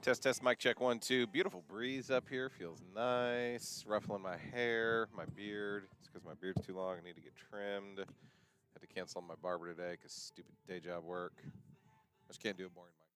Test, test, mic check, 1, 2. Beautiful breeze up here. Feels nice. Ruffling my hair, my beard. It's because my beard's too long. I need to get trimmed. Had to cancel on my barber today because stupid day job work. I just can't do a boring mic.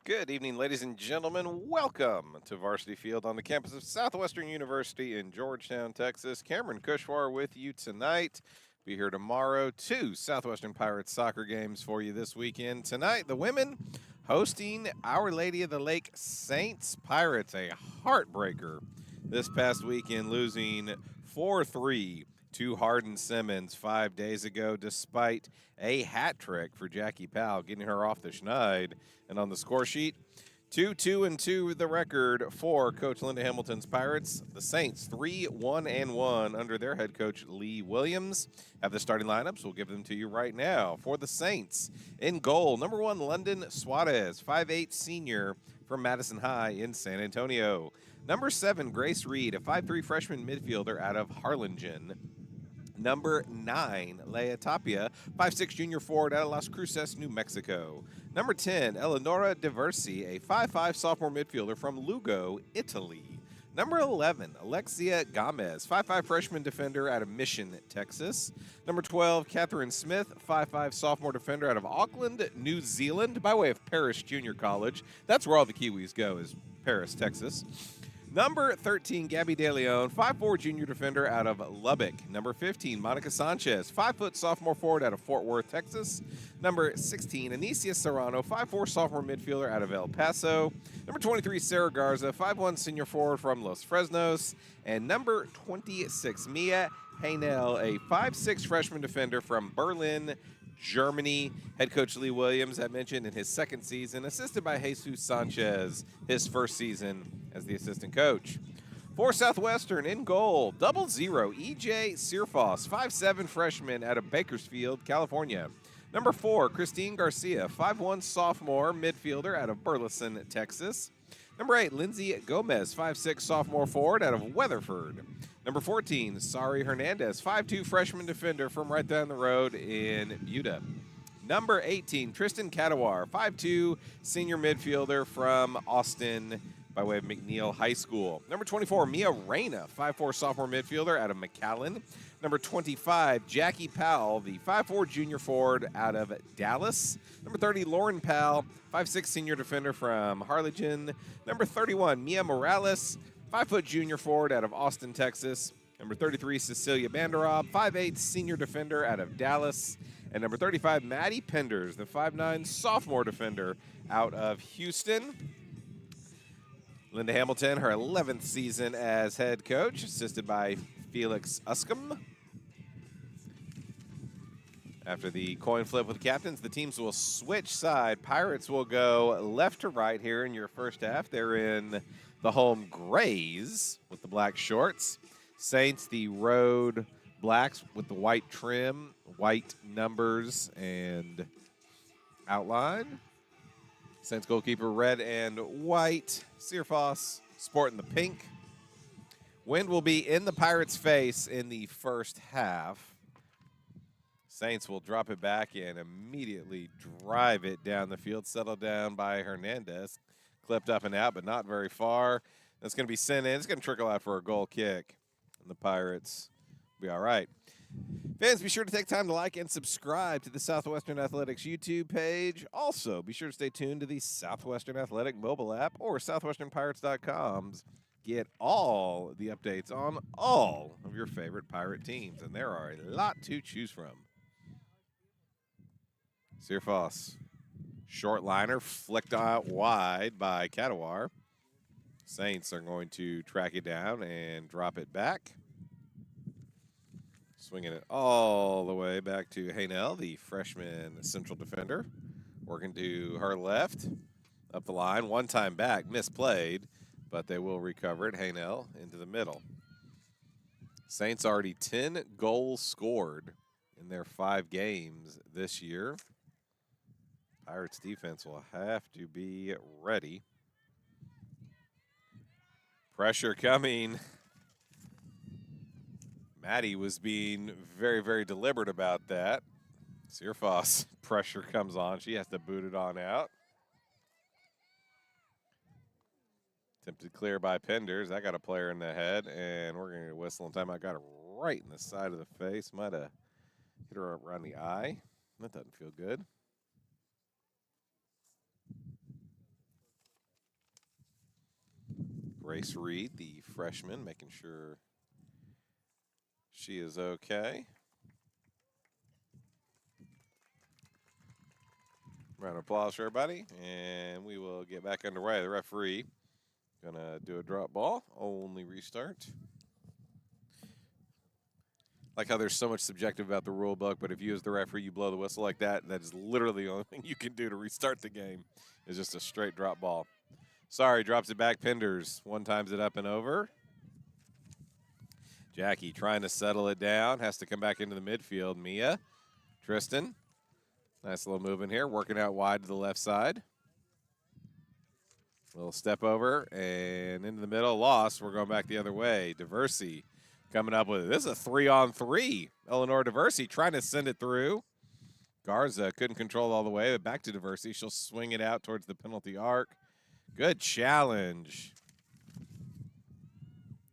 Good evening, ladies and gentlemen. Welcome to Varsity Field on the campus of Southwestern University in Georgetown, Texas. Cameron Kushwar with you tonight. Be here tomorrow. 2 Southwestern Pirates soccer games for you this weekend. Tonight, the women hosting Our Lady of the Lake Saints Pirates, a heartbreaker this past weekend, losing 4-3 to Hardin Simmons 5 days ago, despite a hat trick for Jackie Powell, getting her off the schneid. And on the score sheet, 2-2-2 the record for Coach Linda Hamilton's Pirates. The Saints 3-1-1 under their head coach Lee Williams. Have the starting lineups. We'll give them to you right now. For the Saints, in goal, number 1, London Suarez, 5'8" senior from Madison High in San Antonio. Number 7, Grace Reed, a 5'3" freshman midfielder out of Harlingen. Number 9, Leia Tapia, 5'6" junior forward out of Las Cruces, New Mexico. Number 10, Eleonora Diversi, a 5'5" sophomore midfielder from Lugo, Italy. Number 11, Alexia Gomez, 5'5" freshman defender out of Mission, Texas. Number 12, Catherine Smith, 5'5" sophomore defender out of Auckland, New Zealand, by way of Paris Junior College. That's where all the Kiwis go, is Paris, Texas. Number 13, Gabby De Leon, 5'4" junior defender out of Lubbock. Number 15, Monica Sanchez, 5' sophomore forward out of Fort Worth, Texas. Number 16, Anicia Serrano, 5'4" sophomore midfielder out of El Paso. Number 23, Sarah Garza, 5'1" senior forward from Los Fresnos. And number 26, Mia Haynel, a 5'6" freshman defender from Berlin, Germany. Head coach Lee Williams, I mentioned, in his second season, assisted by Jesus Sanchez, his first season as the assistant coach. For Southwestern, in goal, 00, E.J. Searfoss, 5'7" freshman out of Bakersfield, California. Number 4, Christine Garcia, 5'1" sophomore midfielder out of Burleson, Texas. Number 8, Lindsay Gomez, 5'6" sophomore forward out of Weatherford. Number 14, Sari Hernandez, 5'2" freshman defender from right down the road in Buda. Number 18, Tristan Cadawar, 5'2" senior midfielder from Austin by way of McNeil High School. Number 24, Mia Reyna, 5'4" sophomore midfielder out of McAllen. Number 25, Jackie Powell, the 5'4" junior forward out of Dallas. Number 30, Lauren Powell, 5'6" senior defender from Harlingen. Number 31, Mia Morales, 5' junior forward out of Austin, Texas. Number 33, Cecilia Banderob, 5'8" senior defender out of Dallas. And number 35, Maddie Penders, the 5'9" sophomore defender out of Houston. Linda Hamilton, her 11th season as head coach, assisted by Felix Uscombe. After the coin flip with the captains, the teams will switch side. Pirates will go left to right here in your first half. They're in the home grays with the black shorts. Saints, the road blacks with the white trim, white numbers, and outline. Saints goalkeeper, red and white. Searfoss sporting the pink. Wind will be in the Pirates' face in the first half. Saints will drop it back and immediately drive it down the field. Settled down by Hernandez. Clipped up and out, but not very far. That's going to be sent in. It's going to trickle out for a goal kick. And the Pirates will be all right. Fans, be sure to take time to like and subscribe to the Southwestern Athletics YouTube page. Also, be sure to stay tuned to the Southwestern Athletic mobile app or southwesternpirates.com's. Get all the updates on all of your favorite Pirate teams, and there are a lot to choose from. Searfoss, short liner, flicked out wide by Cadawar. Saints are going to track it down and drop it back. Swinging it all the way back to Haynel, the freshman central defender. Working to her left, up the line, one time back, misplayed, but they will recover it. Haynel into the middle. Saints already 10 goals scored in their 5 games this year. Pirates defense will have to be ready. Pressure coming. Maddie was being very, very deliberate about that. Searfoss, pressure comes on. She has to boot it on out. Attempted clear by Penders. I got a player in the head, and we're going to whistle in time. I got it right in the side of the face. Might have hit her around the eye. That doesn't feel good. Grace Reed, the freshman, making sure she is okay. Round of applause for everybody, and we will get back underway. The referee gonna do a drop ball, only restart. Like how there's so much subjective about the rule book, but if you as the referee, you blow the whistle like that, that is literally the only thing you can do to restart the game is just a straight drop ball. Sorry, drops it back, Penders. One times it up and over. Jackie trying to settle it down, has to come back into the midfield. Mia, Tristan, nice little move in here, working out wide to the left side. Little step over and into the middle, lost. We're going back the other way. Diversey coming up with it. This is a 3-on-3. Eleanor Diversey trying to send it through. Garza couldn't control all the way, but back to Diversey. She'll swing it out towards the penalty arc. Good challenge.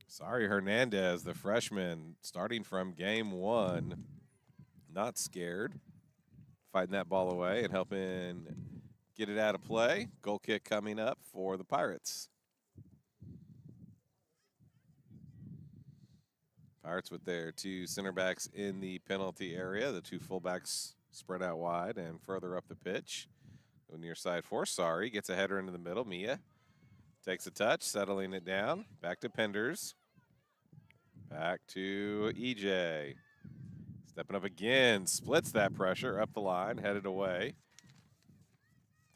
Sorry, Hernandez, the freshman, starting from game 1. Not scared. Fighting that ball away and helping get it out of play. Goal kick coming up for the Pirates. Pirates with their 2 center backs in the penalty area. The 2 fullbacks spread out wide and further up the pitch. Go near side for Sorry. Gets a header into the middle. Mia takes a touch, settling it down. Back to Penders. Back to EJ. Stepping up again. Splits that pressure up the line. Headed away.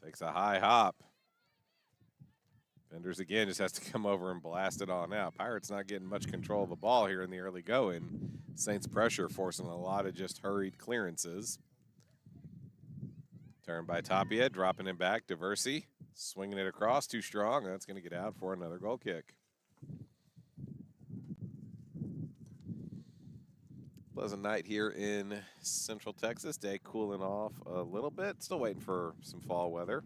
Takes a high hop. Penders again just has to come over and blast it on out. Pirates not getting much control of the ball here in the early going. Saints pressure forcing a lot of just hurried clearances. Turn by Tapia, dropping it back. Diversey swinging it across, too strong. That's going to get out for another goal kick. Pleasant night here in Central Texas. Day cooling off a little bit. Still waiting for some fall weather.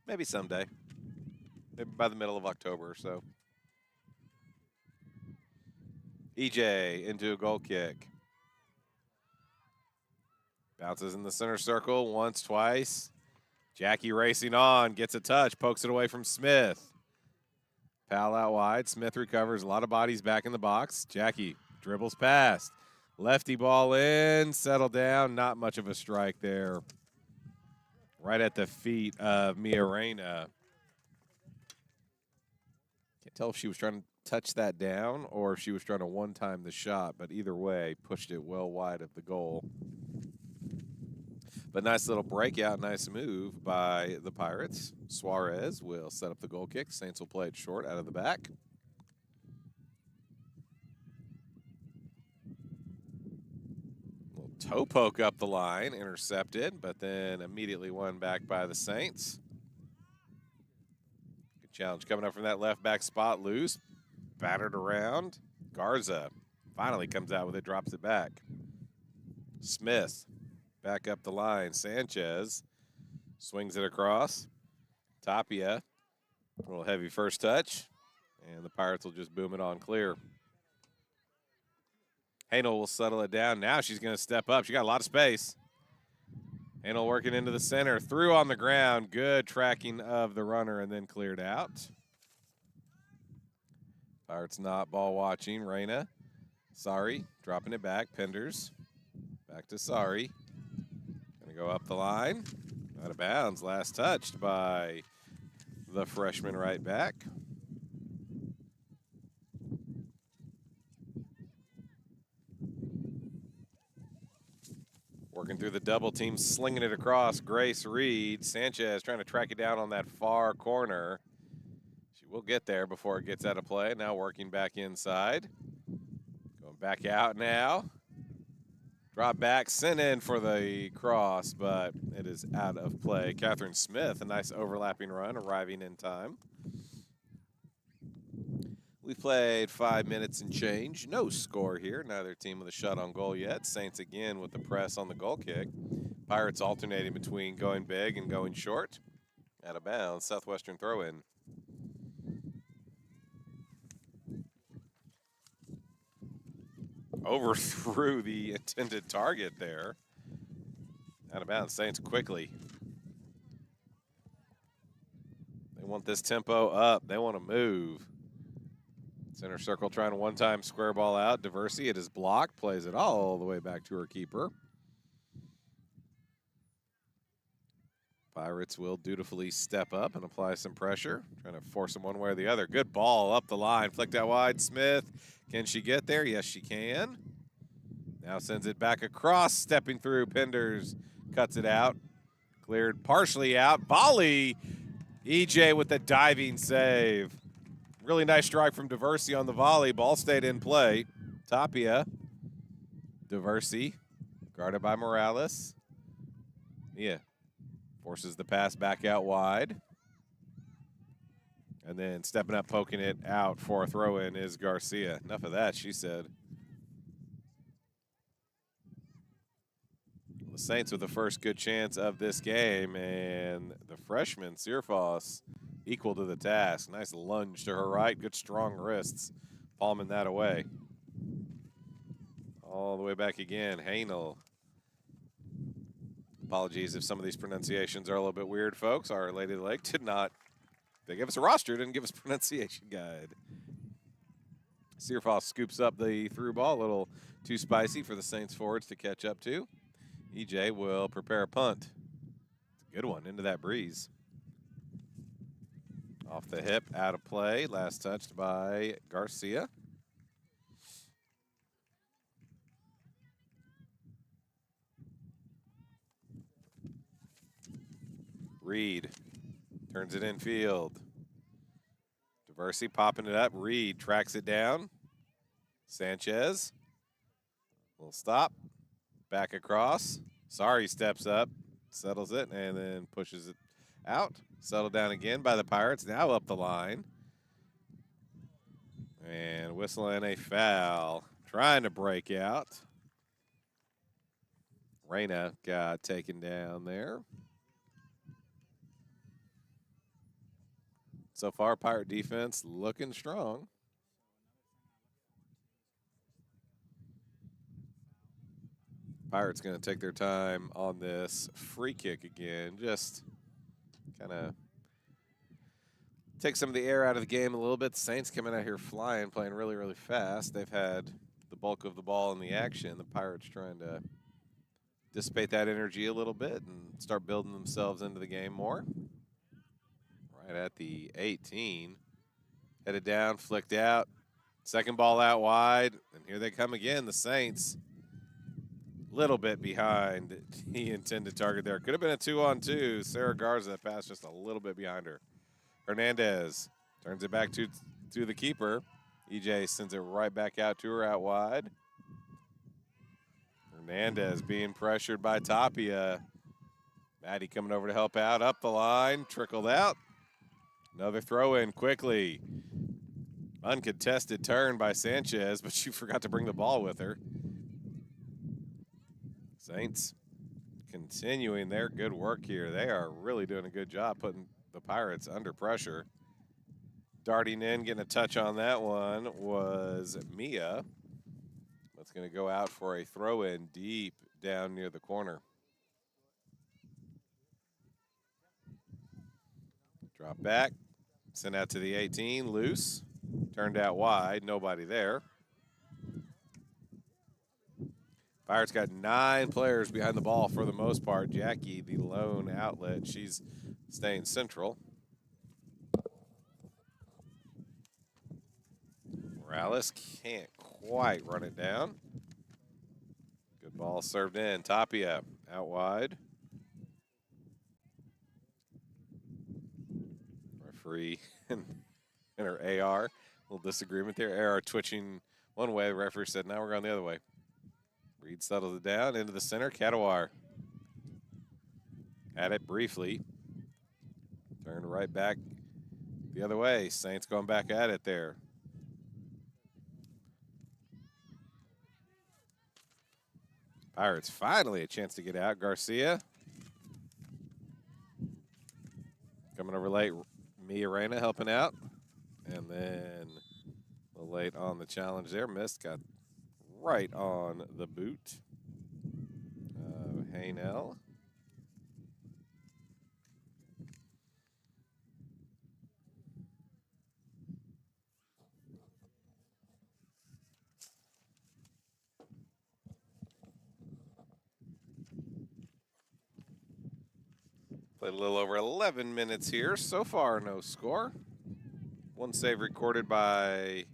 Maybe someday. Maybe by the middle of October or so. EJ into a goal kick. Bounces in the center circle once, twice. Jackie racing on, gets a touch, pokes it away from Smith. Pal out wide. Smith recovers. A lot of bodies back in the box. Jackie dribbles past. Lefty ball in, settle down. Not much of a strike there. Right at the feet of Mia Reyna. Can't tell if she was trying to touch that down or if she was trying to one-time the shot, but either way, pushed it well wide of the goal. But nice little breakout, nice move by the Pirates. Suarez will set up the goal kick. Saints will play it short out of the back. Little toe poke up the line, intercepted, but then immediately won back by the Saints. Good challenge coming up from that left back spot. Loose, battered around. Garza finally comes out with it, drops it back. Smith. Back up the line. Sanchez swings it across. Tapia, a little heavy first touch, and the Pirates will just boom it on clear. Hanel will settle it down. Now she's going to step up. She got a lot of space. Hanel working into the center. Through on the ground. Good tracking of the runner and then cleared out. Pirates not ball watching. Reyna. Sorry. Dropping it back. Penders. Back to Sorry. Go up the line, out of bounds. Last touched by the freshman right back. Working through the double team, slinging it across. Grace Reed. Sanchez trying to track it down on that far corner. She will get there before it gets out of play. Now working back inside. Going back out now. Drop back, sent in for the cross, but it is out of play. Catherine Smith, a nice overlapping run, arriving in time. We've played 5 minutes and change. No score here. Neither team with a shot on goal yet. Saints again with the press on the goal kick. Pirates alternating between going big and going short. Out of bounds, Southwestern throw-in. Overthrew the intended target there. Out of bounds, Saints quickly. They want this tempo up. They want to move. Center circle trying to one-time square ball out. Diversey, it is blocked, plays it all the way back to her keeper. Pirates will dutifully step up and apply some pressure, trying to force them one way or the other. Good ball up the line, flicked out wide. Smith, can she get there? Yes, she can. Now sends it back across, stepping through. Penders cuts it out. Cleared partially out. Volley. EJ with the diving save. Really nice strike from Diversey on the volley. Ball stayed in play. Tapia. Diversey. Guarded by Morales. Yeah. Forces the pass back out wide. And then stepping up, poking it out for a throw-in is Garcia. Enough of that, she said. The Saints with the first good chance of this game, and the freshman, Searfoss, equal to the task. Nice lunge to her right, good strong wrists, palming that away. All the way back again, Hanel. Apologies if some of these pronunciations are a little bit weird, folks. Our Lady of the Lake did not, they gave us a roster, didn't give us a pronunciation guide. Searfoss scoops up the through ball, a little too spicy for the Saints forwards to catch up to. EJ will prepare a punt. It's a good one into that breeze. Off the hip, out of play. Last touched by Garcia. Reed turns it infield. Diversey popping it up. Reed tracks it down. Sanchez. Little stop. Back across. Sorry steps up. Settles it and then pushes it out. Settled down again by the Pirates. Now up the line. And whistling a foul. Trying to break out. Reyna got taken down there. So far, Pirate defense looking strong. Pirates going to take their time on this free kick again. Just kind of take some of the air out of the game a little bit. The Saints coming out here flying, playing really, really fast. They've had the bulk of the ball in the action. The Pirates trying to dissipate that energy a little bit and start building themselves into the game more. Right at the 18. Headed down, flicked out. Second ball out wide. And here they come again, the Saints. Little bit behind the intended target there. Could have been a 2-on-2. Sarah Garza passed just a little bit behind her. Hernandez turns it back to the keeper. EJ sends it right back out to her out wide. Hernandez being pressured by Tapia. Maddie coming over to help out. Up the line, trickled out. Another throw in quickly. Uncontested turn by Sanchez, but she forgot to bring the ball with her. Saints continuing their good work here. They are really doing a good job putting the Pirates under pressure. Darting in, getting a touch on that one was Mia. That's going to go out for a throw-in deep down near the corner. Drop back, sent out to the 18, loose. Turned out wide, nobody there. Pirates got 9 players behind the ball for the most part. Jackie, the lone outlet, she's staying central. Morales can't quite run it down. Good ball served in. Tapia out wide. Referee and her AR, a little disagreement there. AR twitching one way. The referee said, now we're going the other way. Reed settles it down into the center. Cadawar had it briefly. Turned right back the other way. Saints going back at it there. Pirates finally a chance to get out. Garcia coming over late. Mia Reyna helping out. And then a little late on the challenge there. Missed, got right on the boot of Haynell. Played a little over 11 minutes here. So far, no score. One save recorded by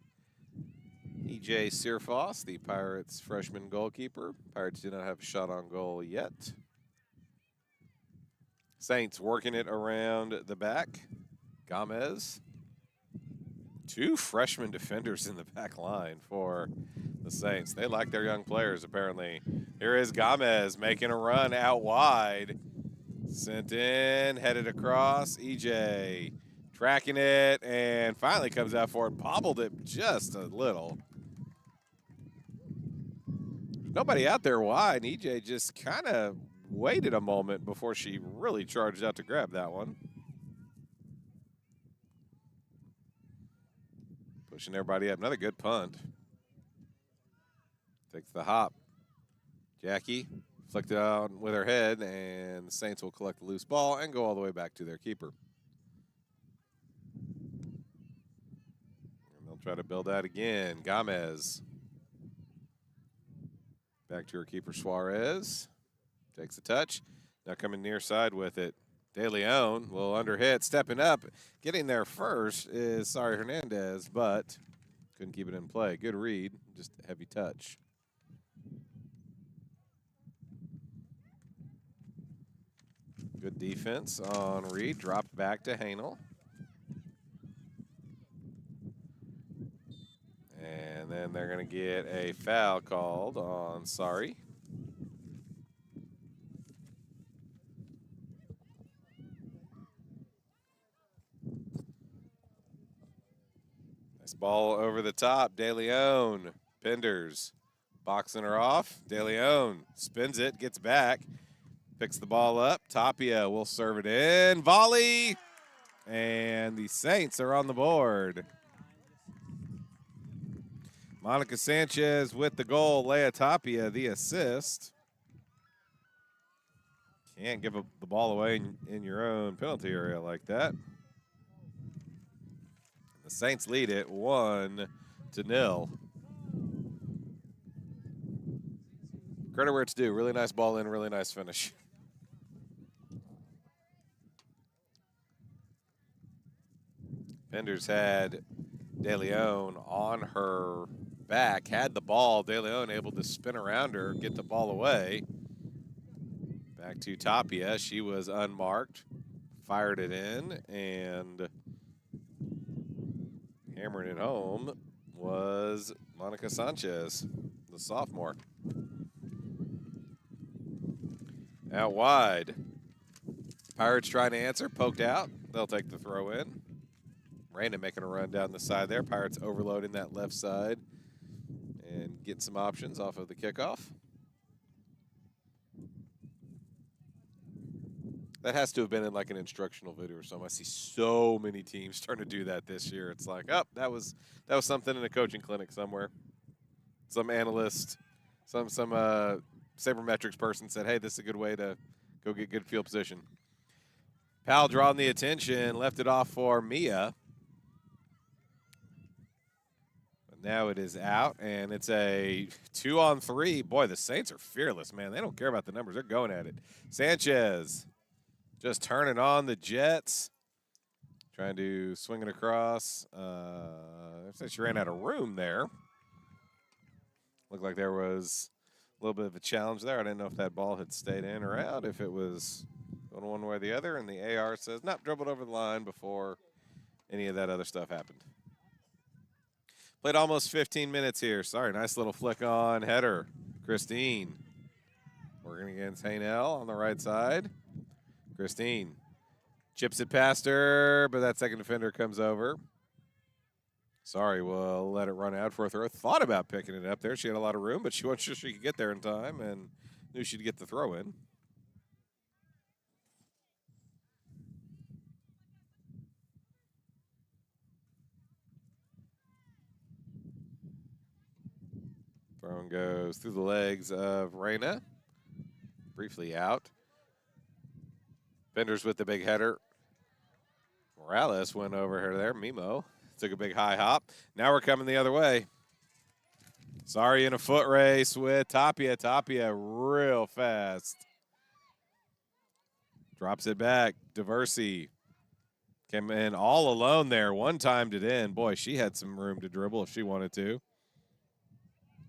E.J. Searfoss, the Pirates' freshman goalkeeper. Pirates do not have a shot on goal yet. Saints working it around the back. Gomez. Two freshman defenders in the back line for the Saints. They like their young players, apparently. Here is Gomez making a run out wide. Sent in, headed across. EJ tracking it, and finally comes out for it. Bobbled it just a little. Nobody out there wide. EJ just kind of waited a moment before she really charged out to grab that one. Pushing everybody up. Another good punt. Takes the hop. Jackie flicked it out with her head, and the Saints will collect the loose ball and go all the way back to their keeper. And they'll try to build that again. Gomez. Back to her keeper, Suarez. Takes a touch. Now coming near side with it. De Leon will underhit, stepping up. Getting there first is Hernandez, but couldn't keep it in play. Good read, just a heavy touch. Good defense on Reed. Dropped back to Hanel. And then they're going to get a foul called on Sari. Nice ball over the top. De Leon. Penders. Boxing her off. De Leon spins it, gets back. Picks the ball up. Tapia will serve it in. Volley. And the Saints are on the board. Monica Sanchez with the goal. Leah Tapia the assist. Can't give the ball away in your own penalty area like that. The Saints lead it 1-0. Credit where it's due. Really nice ball in, really nice finish. Penders had De Leon on her back, had the ball. De Leon able to spin around her, get the ball away. Back to Tapia. She was unmarked, fired it in, and hammering it home was Monica Sanchez, the sophomore. Out wide. Pirates trying to answer, poked out. They'll take the throw in. Raina making a run down the side there. Pirates overloading that left side and getting some options off of the kickoff. That has to have been in like an instructional video or something. I see so many teams starting to do that this year. It's like, oh, that was something in a coaching clinic somewhere. Some analyst, some sabermetrics person said, hey, this is a good way to go get good field position. Powell drawing the attention, left it off for Mia. But now it is out, and it's a 2-on-3. Boy, the Saints are fearless, man. They don't care about the numbers. They're going at it. Sanchez just turning on the Jets. Trying to swing it across. She ran out of room there. Looked like there was a little bit of a challenge there. I didn't know if that ball had stayed in or out, if it was going one way or the other, and the AR says, nope, dribbled over the line before any of that other stuff happened. Played almost 15 minutes here. Sorry, nice little flick on header. Christine working against Haynell on the right side. Christine chips it past her, but that second defender comes over. Sorry, we'll let it run out for a throw. Thought about picking it up there. She had a lot of room, but she wasn't sure she could get there in time and knew she'd get the throw in. Throw goes through the legs of Raina. Briefly out. Benders with the big header. Morales went over her there. Mimo took a big high hop. Now we're coming the other way. Sorry, in a foot race with Tapia. Tapia real fast. Drops it back. Diversey came in all alone there. One timed it in. Boy, she had some room to dribble if she wanted to.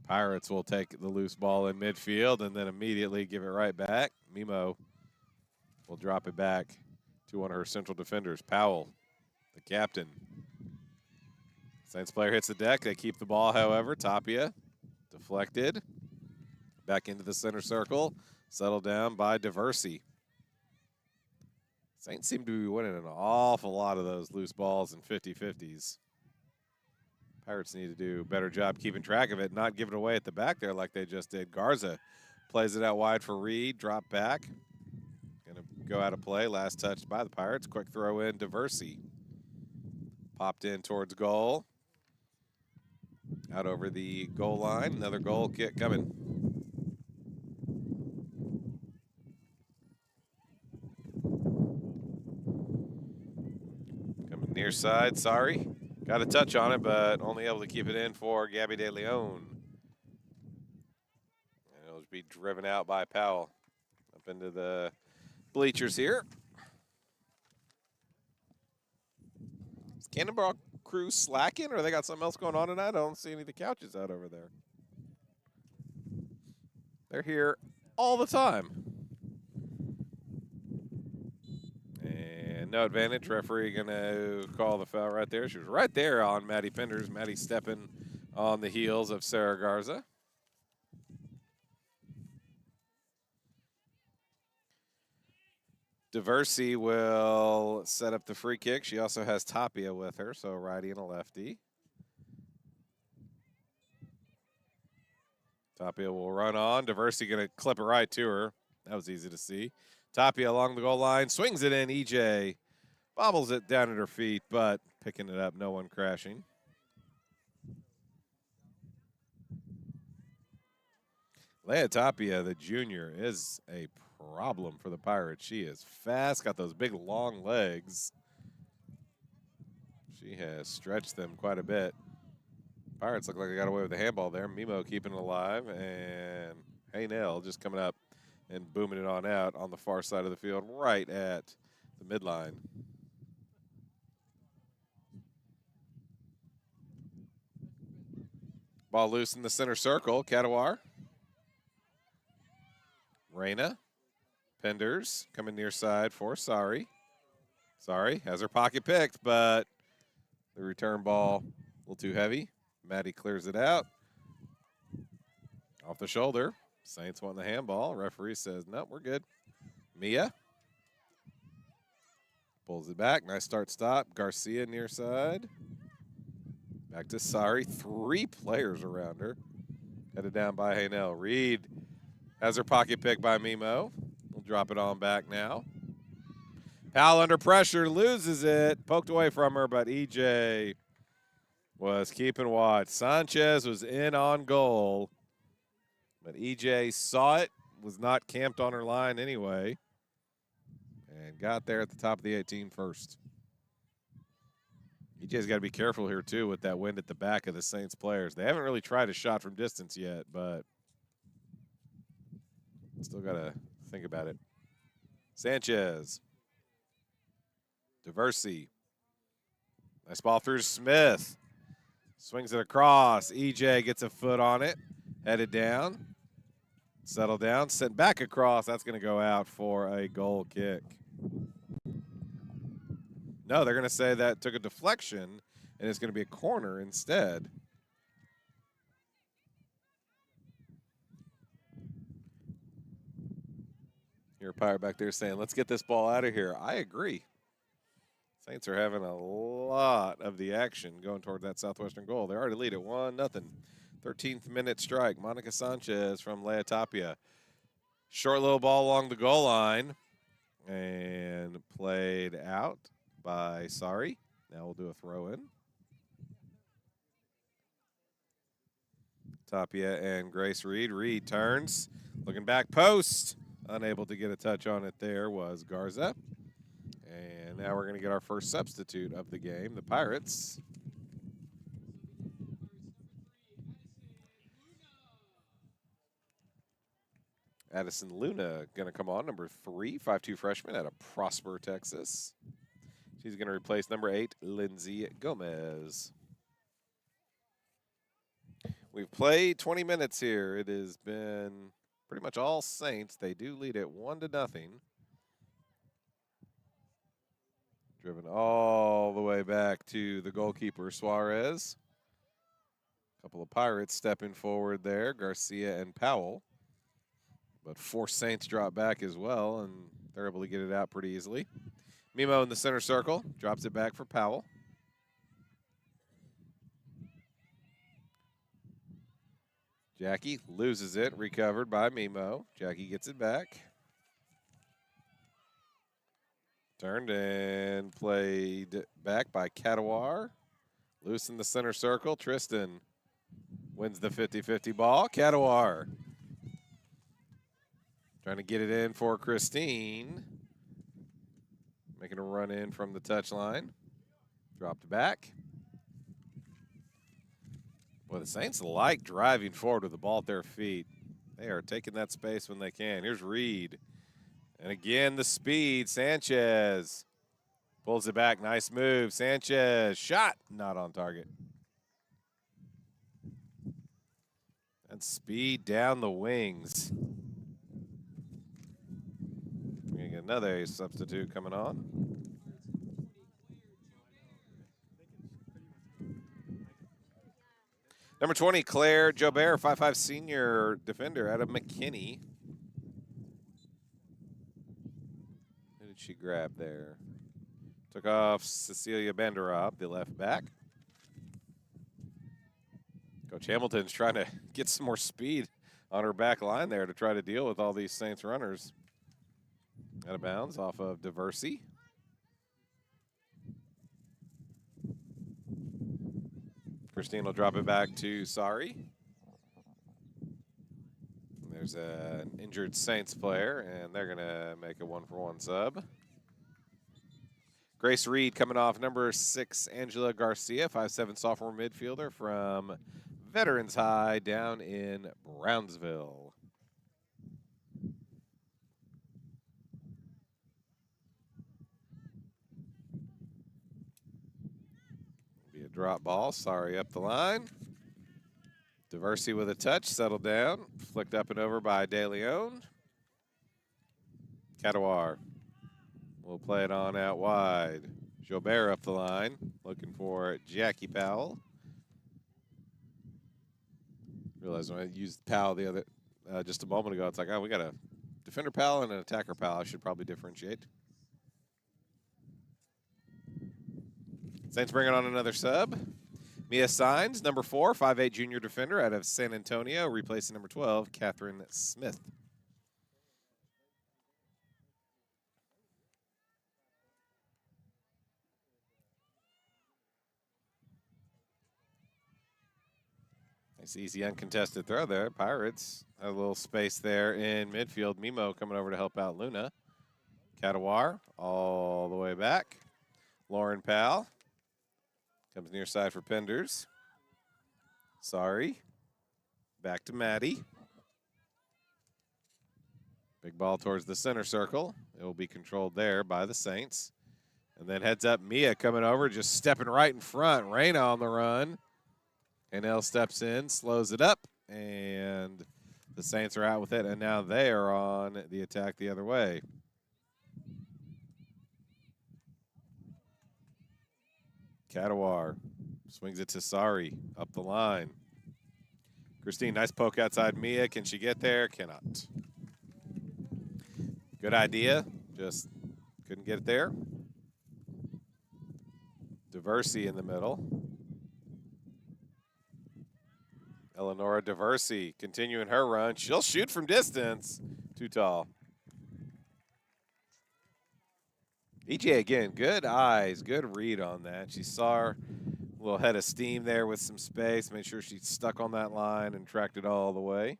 Pirates will take the loose ball in midfield and then immediately give it right back. Mimo will drop it back to one of her central defenders, Powell, the captain. Saints player hits the deck. They keep the ball, however. Tapia deflected. Back into the center circle. Settled down by Diversey. Saints seem to be winning an awful lot of those loose balls and 50-50s. Pirates need to do a better job keeping track of it, not giving it away at the back there like they just did. Garza plays it out wide for Reed. Drop back. Going to go out of play. Last touched by the Pirates. Quick throw in. Diversey. Popped in towards goal. Out over the goal line. Another goal kick coming. Coming near side. Sorry. Got a touch on it, but only able to keep it in for Gabby De Leon. And it'll be driven out by Powell. Up into the bleachers here. Is Cannonball Crew slacking, or they got something else going on tonight? I don't see any of the couches out over there. They're here all the time. And no advantage. Referee going to call the foul right there. She was right there on Maddie Penders. Maddie stepping on the heels of Sarah Garza. Diversey will set up the free kick. She also has Tapia with her, so a righty and a lefty. Tapia will run on. Diversey going to clip it right to her. That was easy to see. Tapia along the goal line, swings it in. EJ bobbles it down at her feet, but picking it up, no one crashing. Leah Tapia, the junior, is a problem for the Pirates. She is fast, got those big long legs. She has stretched them quite a bit. Pirates look like they got away with the handball there. Mimo keeping it alive, and Haynell just coming up and booming it on out on the far side of the field, right at the midline. Ball loose in the center circle. Kadawar. Reyna. Penders coming near side for Sari. Sari has her pocket picked, but the return ball a little too heavy. Maddie clears it out. Off the shoulder. Saints want the handball. Referee says, nope, we're good. Mia pulls it back. Nice start stop. Garcia near side. Back to Sari. 3 players around her. Headed down by Haynell. Reed has her pocket picked by Mimo. We'll drop it on back now. Powell under pressure, loses it. Poked away from her, but EJ was keeping watch. Sanchez was in on goal, but EJ saw it, was not camped on her line anyway, and got there at the top of the 18 first. EJ's got to be careful here, too, with that wind at the back of the Saints players. They haven't really tried a shot from distance yet, but still got to think about it. Sanchez. Diversey. Nice ball through to Smith. Swings it across. EJ gets a foot on it. Headed down. Settle down. Sent back across. That's going to go out for a goal kick. No, they're going to say that took a deflection, and it's going to be a corner instead. Your Pirate back there saying, let's get this ball out of here. I agree. Saints are having a lot of the action going toward that Southwestern goal. They already lead at 1-0. 13th minute strike. Monica Sanchez from Leah Tapia. Short little ball along the goal line and played out by Sari. Now we'll do a throw in. Tapia and Grace Reed. Reed turns. Looking back post. Unable to get a touch on it there was Garza. And now we're going to get our first substitute of the game, the Pirates. Addison Luna going to come on, number 3, 5'2" freshman out of Prosper, Texas. She's going to replace number 8, Lindsay Gomez. We've played 20 minutes here. It has been pretty much all Saints. They do lead it 1-0. Driven all the way back to the goalkeeper, Suarez. A couple of Pirates stepping forward there, Garcia and Powell. But 4 Saints drop back as well, and they're able to get it out pretty easily. Mimo in the center circle, drops it back for Powell. Jackie loses it, recovered by Mimo. Jackie gets it back. Turned and played back by Cadawar. Loose in the center circle. Tristan wins the 50-50 ball. Cadawar trying to get it in for Christine. Making a run in from the touchline. Dropped back. Well, the Saints like driving forward with the ball at their feet. They are taking that space when they can. Here's Reed. And again, the speed. Sanchez pulls it back. Nice move. Sanchez. Shot. Not on target. And speed down the wings. We're going to get another substitute coming on. Number 20, Claire Jobert, 5'5" senior defender out of McKinney. Who did she grab there? Took off Cecilia Banderop, the left back. Coach Hamilton's trying to get some more speed on her back line there to try to deal with all these Saints runners. Out of bounds off of Diversey. Christine will drop it back to Sari. There's an injured Saints player, and they're going to make a 1-for-1 sub. Grace Reed coming off number 6, Angela Garcia, 5'7" sophomore midfielder from Veterans High down in Brownsville. Drop ball, Sari up the line. Diversey with a touch, settled down. Flicked up and over by De Leon. Cadawar will play it on out wide. Jobert up the line, looking for Jackie Powell. Realized when I used Powell the other just a moment ago, it's like, oh, we got a defender Powell and an attacker Powell. I should probably differentiate. Saints bringing on another sub. Mia Signs, number 4, 5'8" junior defender out of San Antonio, replacing number 12, Catherine Smith. Nice easy uncontested throw there. Pirates have a little space there in midfield. Mimo coming over to help out Luna. Cadawar all the way back. Lauren Powell. Comes near side for Penders. Sorry. Back to Maddie. Big ball towards the center circle. It will be controlled there by the Saints. And then heads up Mia coming over, just stepping right in front. Reyna on the run. Hanel steps in, slows it up, and the Saints are out with it. And now they are on the attack the other way. Cadawar swings it to Sari up the line. Christine, nice poke outside Mia. Can she get there? Cannot. Good idea. Just couldn't get it there. Diversey in the middle. Eleonora Diversey continuing her run. She'll shoot from distance. Too tall. EJ again, good eyes, good read on that. She saw her little head of steam there with some space, made sure she stuck on that line and tracked it all the way.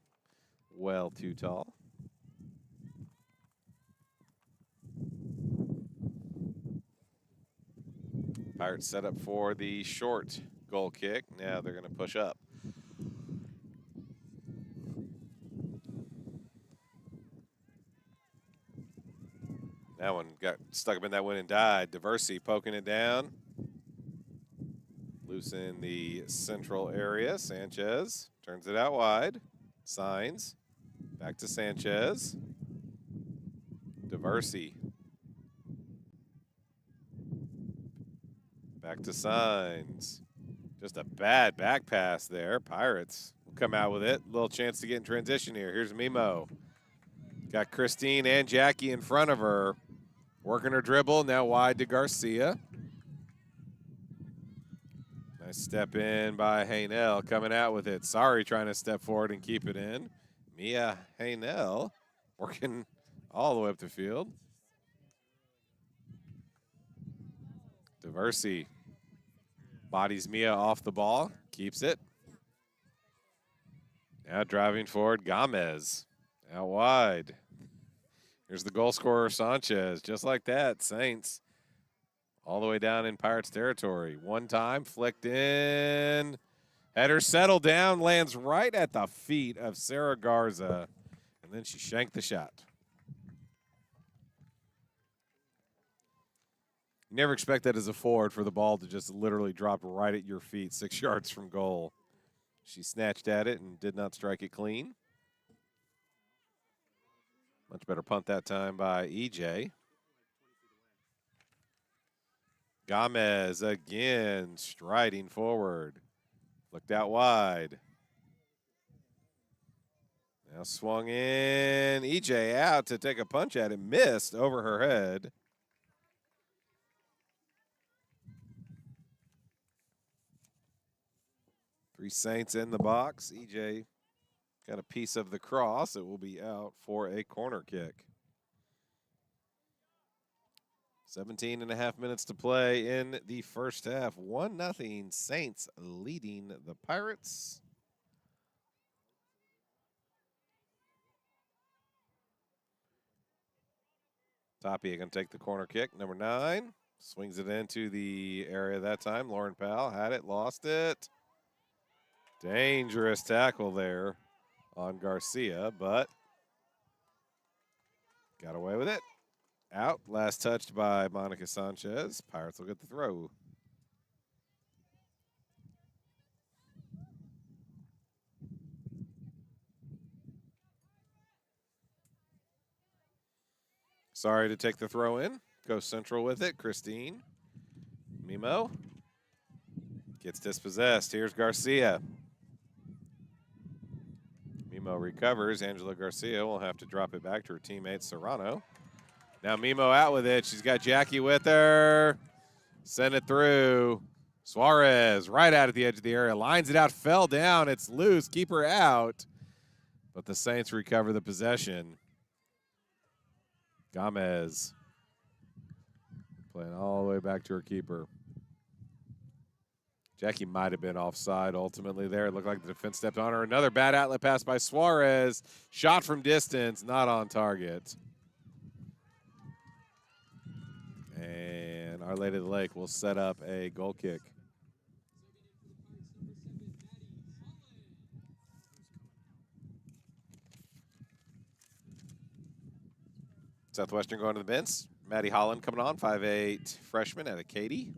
Well, too tall. Pirates set up for the short goal kick. Now they're going to push up. That one got stuck up in that wind and died. Diversey poking it down. Loose in the central area. Sanchez turns it out wide. Signs. Back to Sanchez. Diversey. Back to Signs. Just a bad back pass there. Pirates will come out with it. Little chance to get in transition here. Here's Mimo. Got Christine and Jackie in front of her. Working her dribble. Now wide to Garcia. Nice step in by Haynell, coming out with it. Sorry, trying to step forward and keep it in. Mia Haynell working all the way up the field. Diversey bodies Mia off the ball, keeps it. Now driving forward, Gomez out wide. Here's the goal scorer, Sanchez. Just like that, Saints all the way down in Pirates territory. One time, flicked in. Header settled down, lands right at the feet of Sarah Garza. And then she shanked the shot. You never expect that as a forward for the ball to just literally drop right at your feet 6 yards from goal. She snatched at it and did not strike it clean. Much better punt that time by EJ. Gomez again striding forward. Looked out wide. Now swung in. EJ out to take a punch at it. Missed over her head. Three Saints in the box. EJ got a piece of the cross. It will be out for a corner kick. 17 and a half minutes to play in the first half. 1-0 Saints leading the Pirates. Tapia going to take the corner kick. Number 9 swings it into the area that time. Lauren Powell had it, lost it. Dangerous tackle there on Garcia, but got away with it. Out, last touched by Monica Sanchez. Pirates will get the throw. Sorry to take the throw in. Go Central with it. Christine. Mimo. Gets dispossessed. Here's Garcia. Mimo recovers. Angela Garcia will have to drop it back to her teammate Serrano. Now Mimo out with it. She's got Jackie with her. Send it through. Suarez right out at the edge of the area. Lines it out. Fell down. It's loose. Keep her out. But the Saints recover the possession. Gomez playing all the way back to her keeper. Jackie might have been offside ultimately there. It looked like the defense stepped on her. Another bad outlet pass by Suarez. Shot from distance, not on target. And Our Lady of the Lake will set up a goal kick. Southwestern going to the bench. Maddie Holland coming on, 5'8" freshman out of Katy.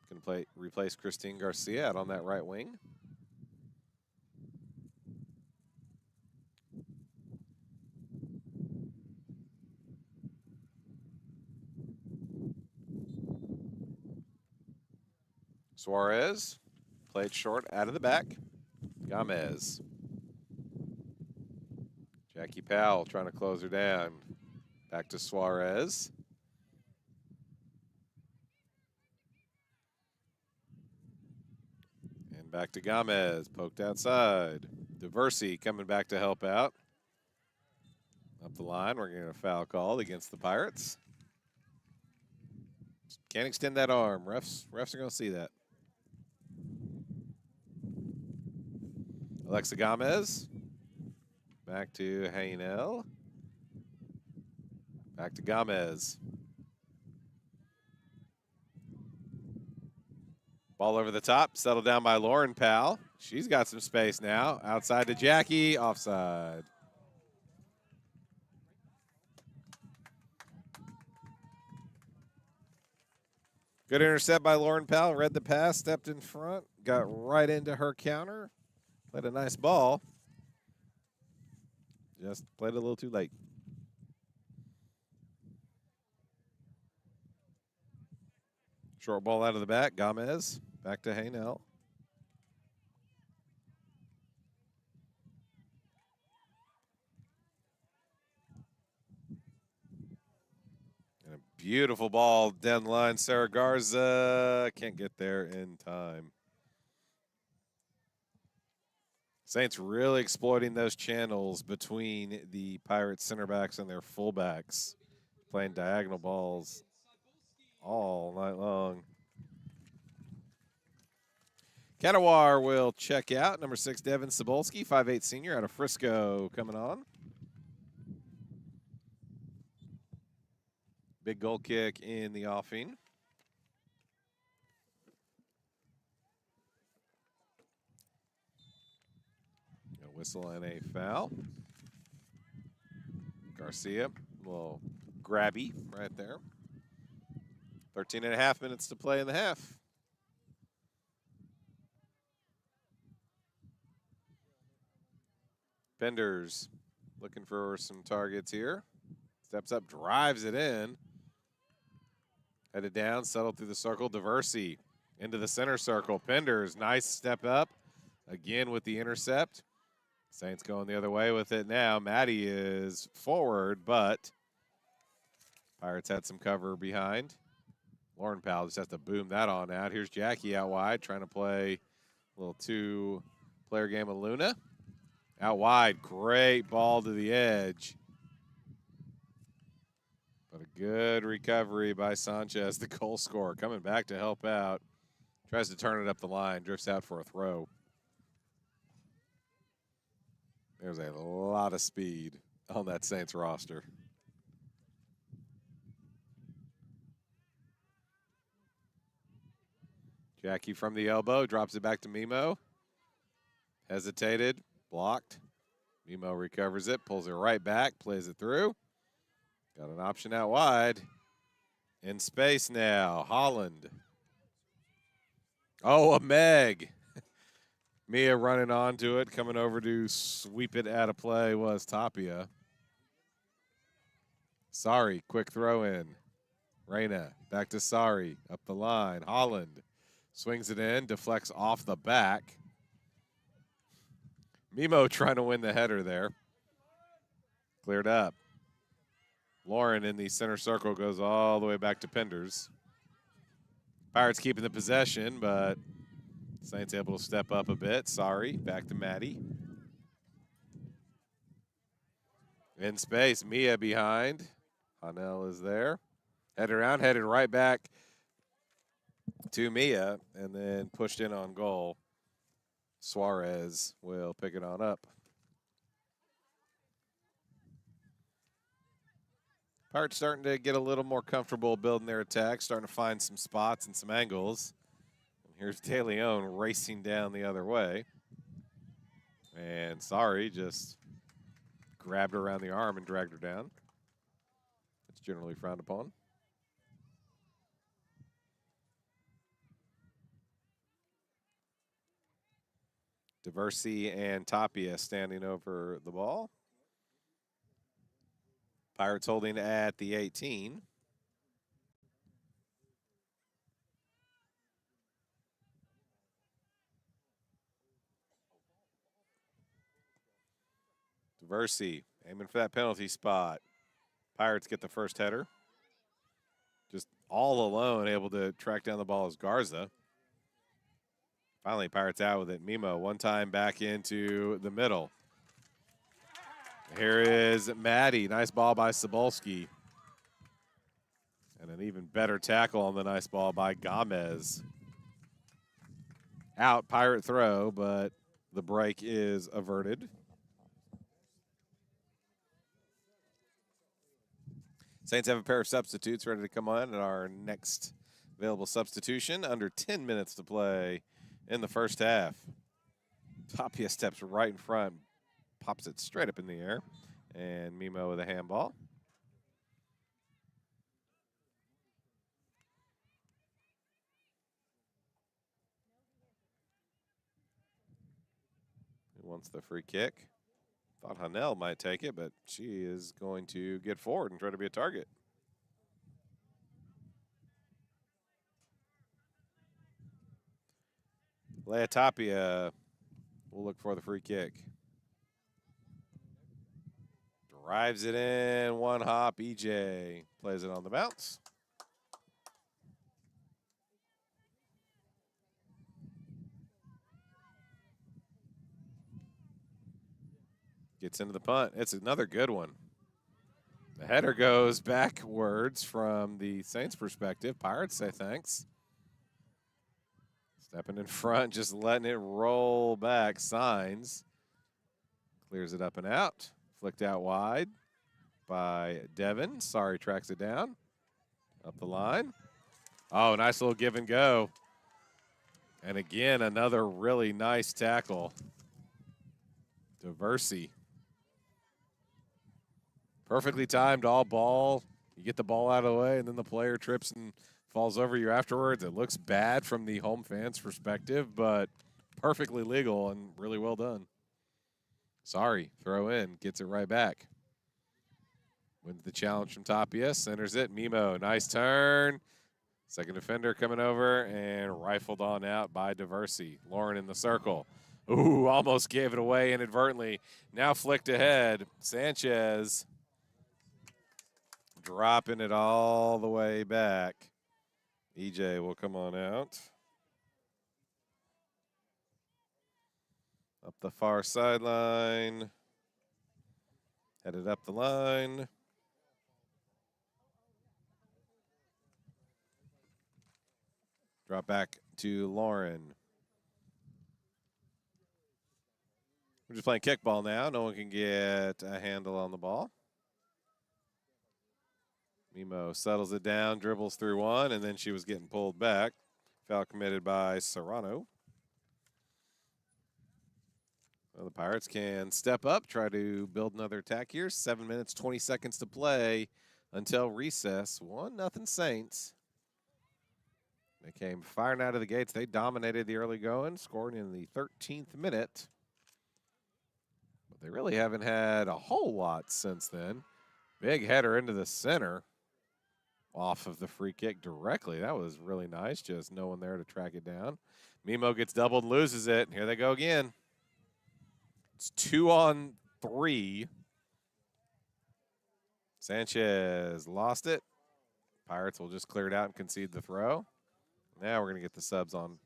Going to replace Christine Garcia out on that right wing. Suarez played short out of the back. Gomez. Jackie Powell trying to close her down. Back to Suarez. And back to Gomez, poked outside. Diversey coming back to help out. Up the line, we're getting a foul called against the Pirates. Can't extend that arm. Refs are going to see that. Alexa Gomez. Back to Haynell. Back to Gomez. Ball over the top, settled down by Lauren Powell. She's got some space now. Outside to Jackie, offside. Good intercept by Lauren Powell. Read the pass, stepped in front, got right into her counter. Played a nice ball. Just played a little too late. Short ball out of the back. Gomez back to Haynell. And a beautiful ball down the line. Sarah Garza can't get there in time. Saints really exploiting those channels between the Pirates center backs and their fullbacks, playing diagonal balls all night long. Catawar will check out. Number 6, Devin Cebulski, 5'8" senior out of Frisco, coming on. Big goal kick in the offing. A whistle and a foul. Garcia, a little grabby right there. 13.5 minutes to play in the half. Penders looking for some targets here. Steps up, drives it in. Headed down, settled through the circle. Diversey into the center circle. Penders, nice step up. Again with the intercept. Saints going the other way with it now. Maddie is forward, but Pirates had some cover behind. Lauren Powell just has to boom that on out. Here's Jackie out wide, trying to play a little two-player game of Luna. Out wide, great ball to the edge. But a good recovery by Sanchez, the goal scorer, coming back to help out. Tries to turn it up the line, drifts out for a throw. There's a lot of speed on that Saints roster. Jackie from the elbow, drops it back to Mimo. Hesitated, blocked. Mimo recovers it, pulls it right back, plays it through. Got an option out wide. In space now, Holland. Oh, a Meg. Mia running onto it, coming over to sweep it out of play was Tapia. Sorry, quick throw in. Reyna, back to Sari, up the line. Holland swings it in, deflects off the back. Mimo trying to win the header there. Cleared up. Lauren in the center circle goes all the way back to Penders. Pirates keeping the possession, but Saints able to step up a bit. Sorry, back to Maddie. In space, Mia behind. Hanel is there. Headed around, headed right back to Mia, and then pushed in on goal. Suarez will pick it on up. Pirates starting to get a little more comfortable building their attack, starting to find some spots and some angles. And here's De Leon racing down the other way. And Sorry just grabbed her around the arm and dragged her down. It's generally frowned upon. Diversey and Tapia standing over the ball. Pirates holding at the 18. Diversey aiming for that penalty spot. Pirates get the first header. Just all alone, able to track down the ball as Garza. Finally, Pirates out with it. Mimo, one time back into the middle. Here is Maddie. Nice ball by Cebulski. And an even better tackle on the nice ball by Gomez. Out, Pirate throw, but the break is averted. Saints have a pair of substitutes ready to come on at our next available substitution. Under 10 minutes to play in the first half. Tapia steps right in front, pops it straight up in the air, and Mimo with a handball. wants the free kick. Thought Hanel might take it, but she is going to get forward and try to be a target. Leah Tapia will look for the free kick. Drives it in, one hop, EJ plays it on the bounce. Gets into the punt. It's another good one. The header goes backwards from the Saints' perspective. Pirates say thanks. Stepping in front, just letting it roll back. Signs. Clears it up and out. Flicked out wide by Devin. Sorry, tracks it down. Up the line. Oh, nice little give and go. And again, another really nice tackle. Diversey. Perfectly timed, all ball. You get the ball out of the way, and then the player trips and falls over you afterwards. It looks bad from the home fans' perspective, but perfectly legal and really well done. Sorry, throw in, gets it right back. Wins the challenge from Tapia, centers it. Mimo, nice turn. Second defender coming over and rifled on out by Diversey. Lauren in the circle. Ooh, almost gave it away inadvertently. Now flicked ahead. Sanchez dropping it all the way back. EJ will come on out. Up the far sideline. Headed up the line. Drop back to Lauren. We're just playing kickball now. No one can get a handle on the ball. Mimo settles it down, dribbles through one, and then she was getting pulled back. Foul committed by Serrano. Well, the Pirates can step up, try to build another attack here. 7 minutes, 20 seconds to play until recess. 1-0 Saints. They came firing out of the gates. They dominated the early going, scoring in the 13th minute. But they really haven't had a whole lot since then. Big header into the center off of the free kick directly. That was really nice. Just no one there to track it down. Mimo gets doubled and loses it. Here they go again. It's 2-on-3. Sanchez lost it. Pirates will just clear it out and concede the throw. Now we're going to get the subs on.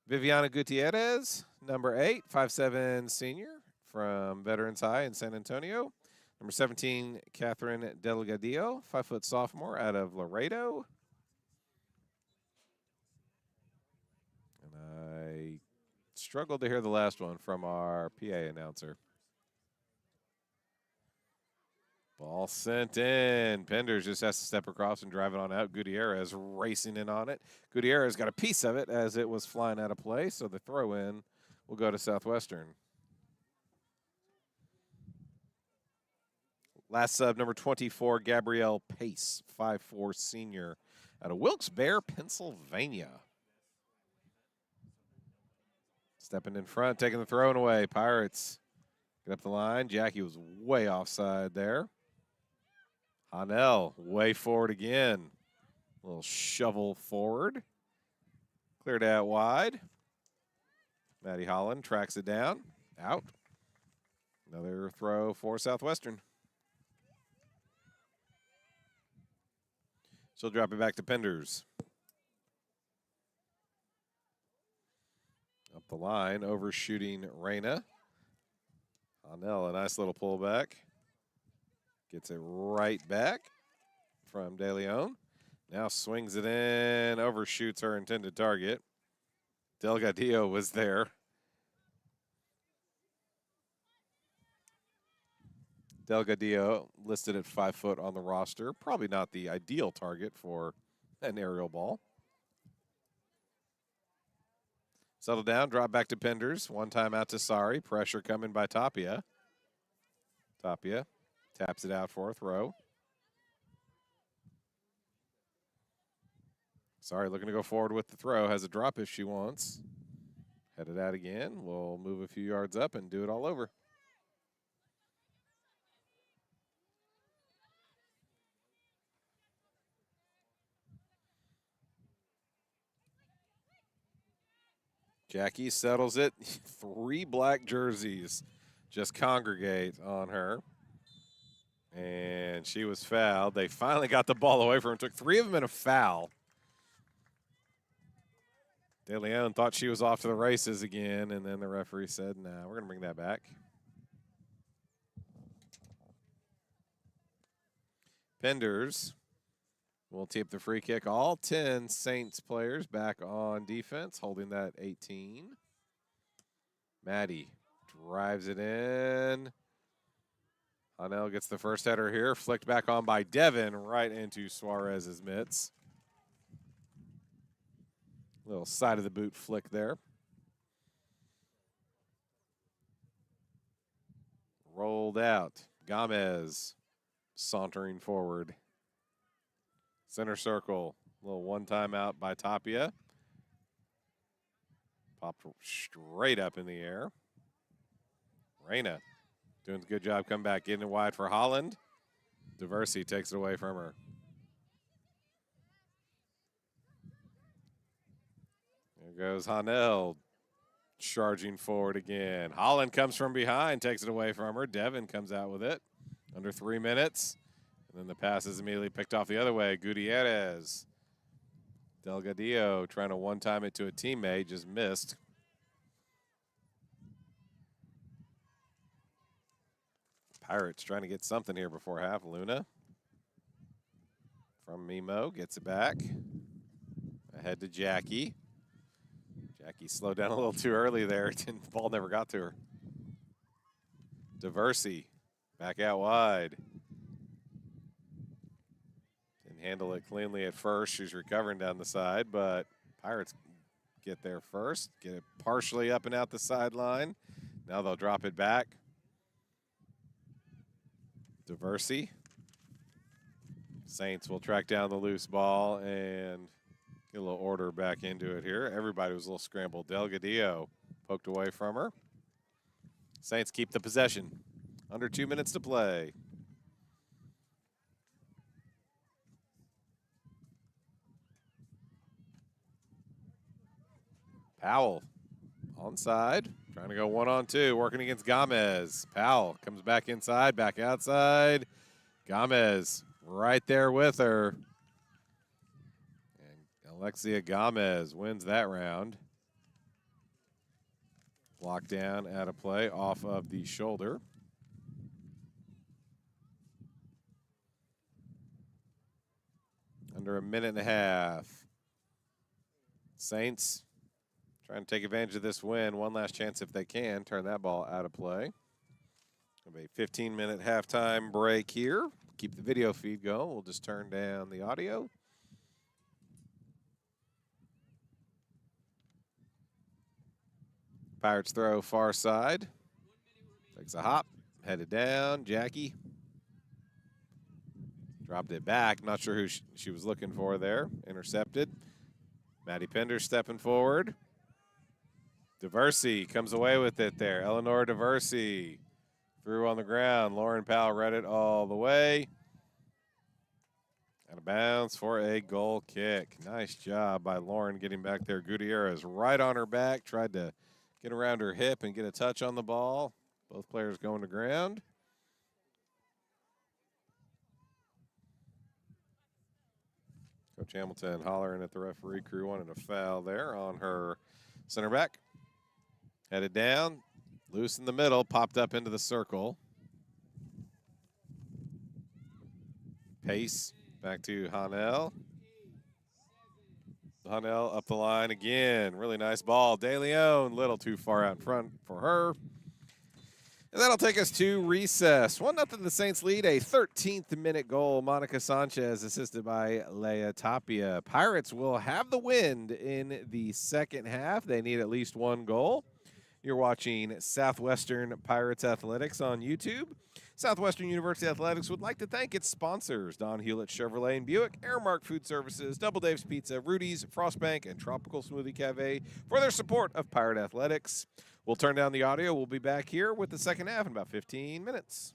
Viviana Gutierrez, number 8, 5'7" senior from Veterans High in San Antonio. Number 17, Catherine Delgadillo, 5' sophomore out of Laredo. And I struggled to hear the last one from our PA announcer. Ball sent in. Penders just has to step across and drive it on out. Gutierrez racing in on it. Gutierrez got a piece of it as it was flying out of play, so the throw in will go to Southwestern. Last sub, number 24, Gabrielle Pace, 5'4" senior out of Wilkes-Barre, Pennsylvania. Stepping in front, taking the throw away. Pirates get up the line. Jackie was way offside there. Hanel way forward again. A little shovel forward. Cleared out wide. Maddie Holland tracks it down. Out. Another throw for Southwestern. She'll drop it back to Penders. Up the line, overshooting Reyna. Hanel, a nice little pullback. Gets it right back from De Leon. Now swings it in, overshoots her intended target. Delgadillo was there. Delgadillo listed at 5 foot on the roster. Probably not the ideal target for an aerial ball. Settle down, drop back to Penders. One time out to Sari. Pressure coming by Tapia. Tapia taps it out for a throw. Sorry, looking to go forward with the throw. Has a drop if she wants. Headed out again. We'll move a few yards up and do it all over. Jackie settles it. 3 black jerseys just congregate on her. And she was fouled. They finally got the ball away from her. Took 3 of them in a foul. De Leon thought she was off to the races again, and then the referee said, nah, we're going to bring that back. Penders will tape the free kick. All 10 Saints players back on defense, holding that 18. Maddie drives it in. Hanel gets the first header here, flicked back on by Devin right into Suarez's mitts. Little side of the boot flick there. Rolled out. Gomez sauntering forward. Center circle. Little one time out by Tapia. Popped straight up in the air. Reyna doing a good job coming back, getting it wide for Holland. Diversey takes it away from her. There goes Hanel charging forward again. Holland comes from behind, takes it away from her. Devin comes out with it. Under 3 minutes. And then the pass is immediately picked off the other way. Gutierrez. Delgadillo trying to one-time it to a teammate, just missed. Pirates trying to get something here before half. Luna from Mimo gets it back. Ahead to Jackie. Jackie slowed down a little too early there. The ball never got to her. Diversey back out wide. Didn't handle it cleanly at first. She's recovering down the side, but Pirates get there first. Get it partially up and out the sideline. Now they'll drop it back. Diversey. Saints will track down the loose ball and get a little order back into it here. Everybody was a little scrambled. Delgadillo poked away from her. Saints keep the possession. Under 2 minutes to play. Powell onside, trying to go 1-on-2, working against Gomez. Powell comes back inside, back outside. Gomez right there with her. And Alexia Gomez wins that round. Blocked down out of play off of the shoulder. Under a minute and a half. Saints trying to take advantage of this win. One last chance if they can turn that ball out of play. It'll be a 15-minute halftime break here. Keep the video feed going. We'll just turn down the audio. Pirates throw far side. Takes a hop. Headed down. Jackie. Dropped it back. Not sure who she was looking for there. Intercepted. Maddie Pender stepping forward. Diversey comes away with it there. Eleanor Diversey threw on the ground. Lauren Powell read it all the way. Out of bounds for a goal kick. Nice job by Lauren getting back there. Gutierrez right on her back. Tried to get around her hip and get a touch on the ball. Both players going to ground. Coach Hamilton hollering at the referee crew, wanted a foul there on her center back. Headed down, loose in the middle, popped up into the circle. Pace back to Hanel. Hanel up the line again. Really nice ball. De Leon, little too far out in front for her. And that'll take us to recess. 1-0 the Saints lead, a 13th minute goal. Monica Sanchez assisted by Leia Tapia. Pirates will have the wind in the second half. They need at least 1 goal. You're watching Southwestern Pirates Athletics on YouTube. Southwestern University Athletics would like to thank its sponsors, Don Hewlett Chevrolet and Buick, Airmark Food Services, Double Dave's Pizza, Rudy's, Frostbank, and Tropical Smoothie Cafe for their support of Pirate Athletics. We'll turn down the audio. We'll be back here with the second half in about 15 minutes.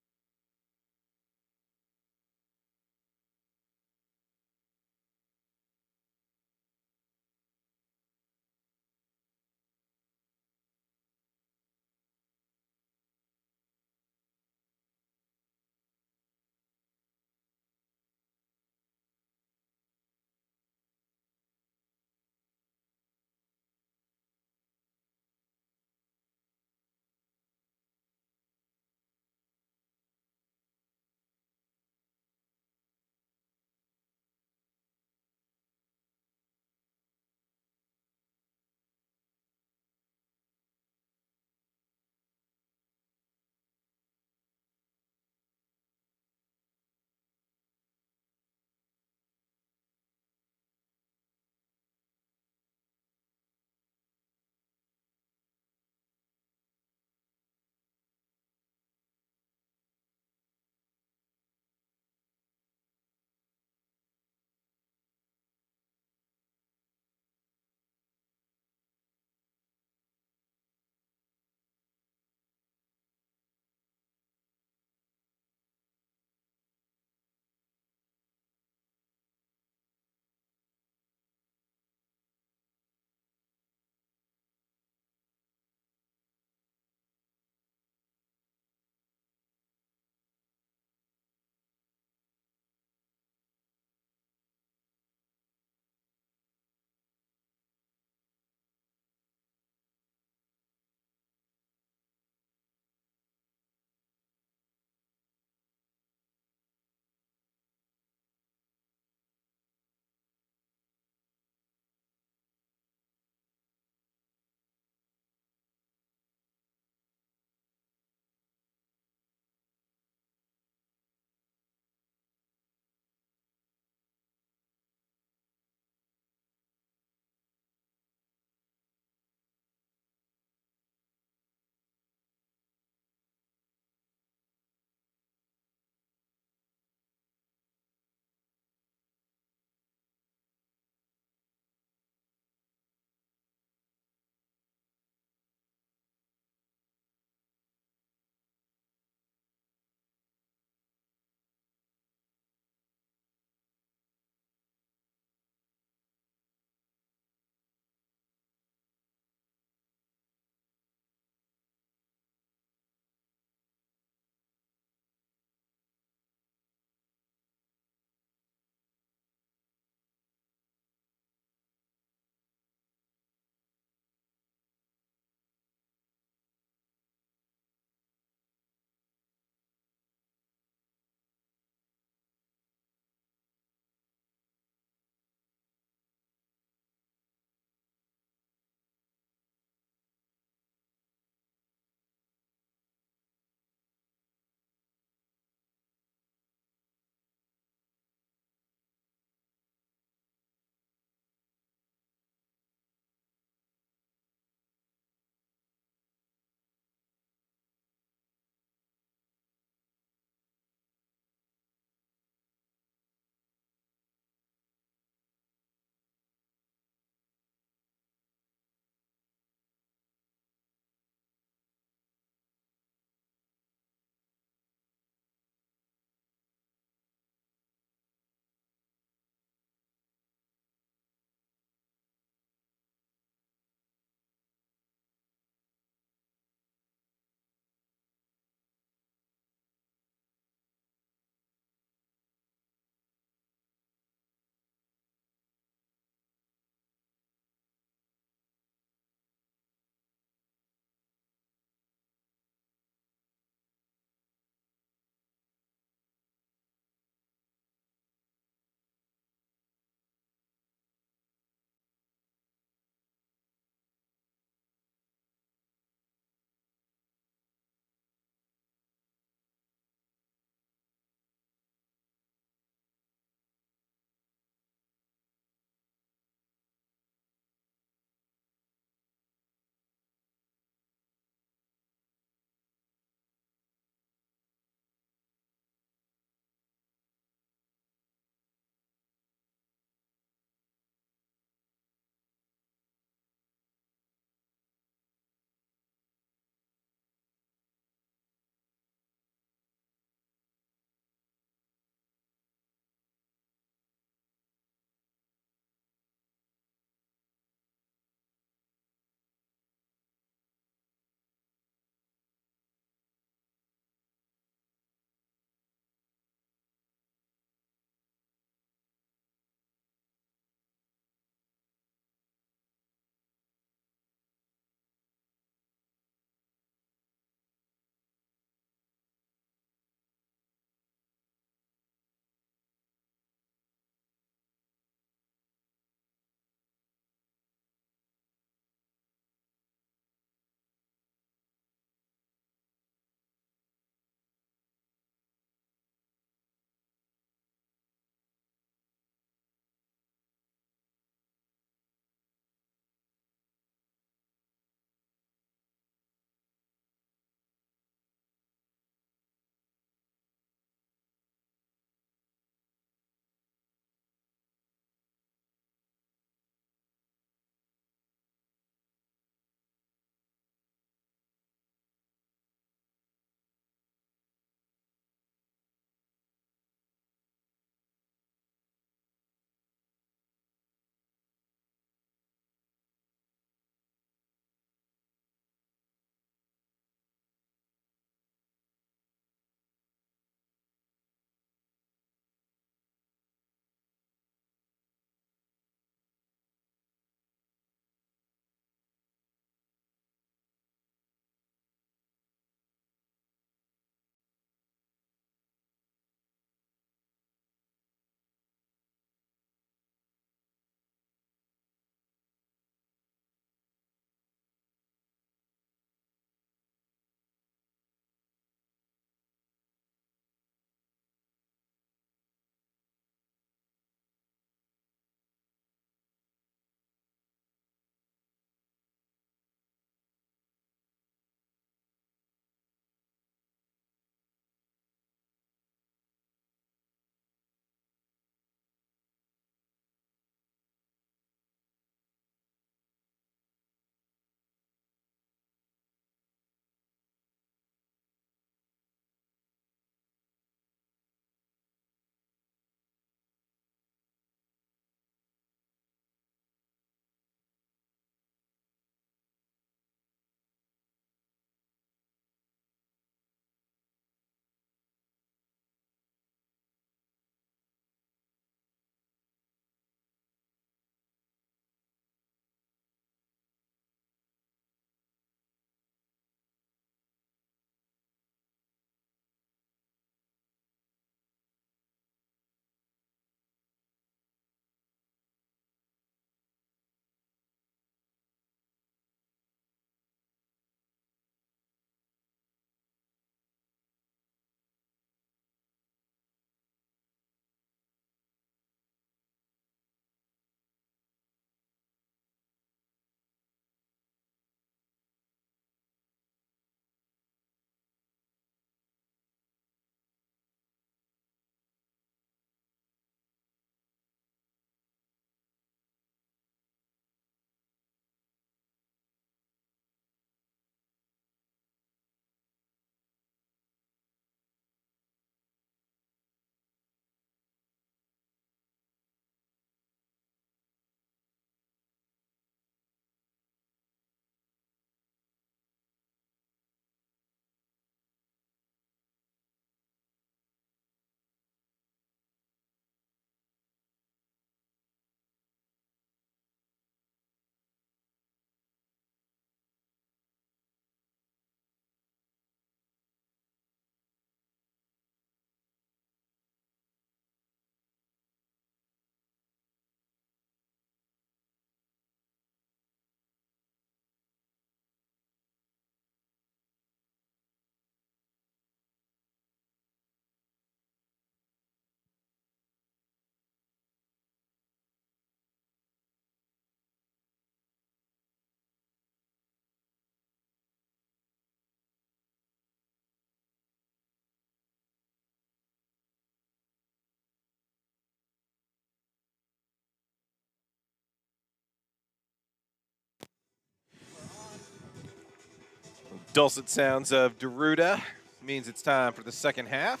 Dulcet sounds of Deruta means it's time for the second half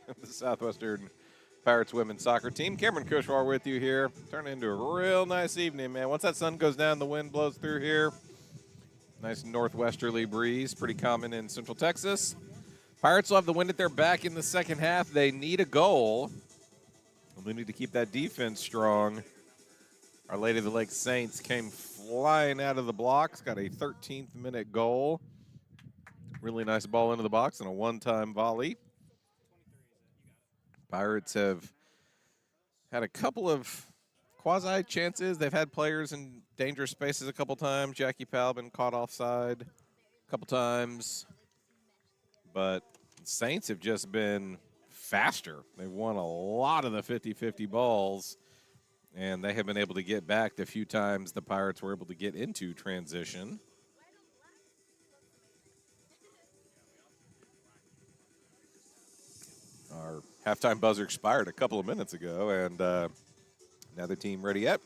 of the Southwestern Pirates women's soccer team. Cameron Kushwar with you here. Turning into a real nice evening, man. Once that sun goes down, the wind blows through here. Nice northwesterly breeze, pretty common in Central Texas. Pirates will have the wind at their back in the second half. They need a goal. They need to keep that defense strong. Our Lady of the Lake Saints came flying out of the blocks, got a 13th minute goal. Really nice ball into the box and a one-time volley. Pirates have had a couple of quasi chances. They've had players in dangerous spaces a couple times. Jackie Powell been caught offside a couple times. But Saints have just been faster. They've won a lot of the 50-50 balls, and they have been able to get back the few times the Pirates were able to get into transition. Our halftime buzzer expired a couple of minutes ago, and another team ready yet.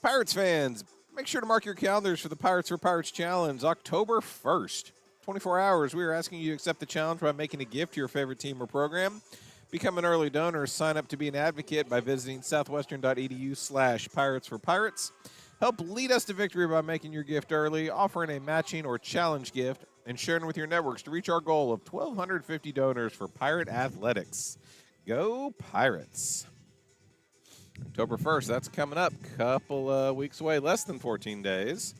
Pirates fans, make sure to mark your calendars for the Pirates for Pirates Challenge, October 1st. 24 hours, we are asking you to accept the challenge by making a gift to your favorite team or program. Become an early donor. Sign up to be an advocate by visiting southwestern.edu/Pirates for Pirates. Help lead us to victory by making your gift early, offering a matching or challenge gift, and sharing with your networks to reach our goal of 1,250 donors for Pirate Athletics. Go Pirates. October 1st, that's coming up. Couple of weeks away, less than 14 days.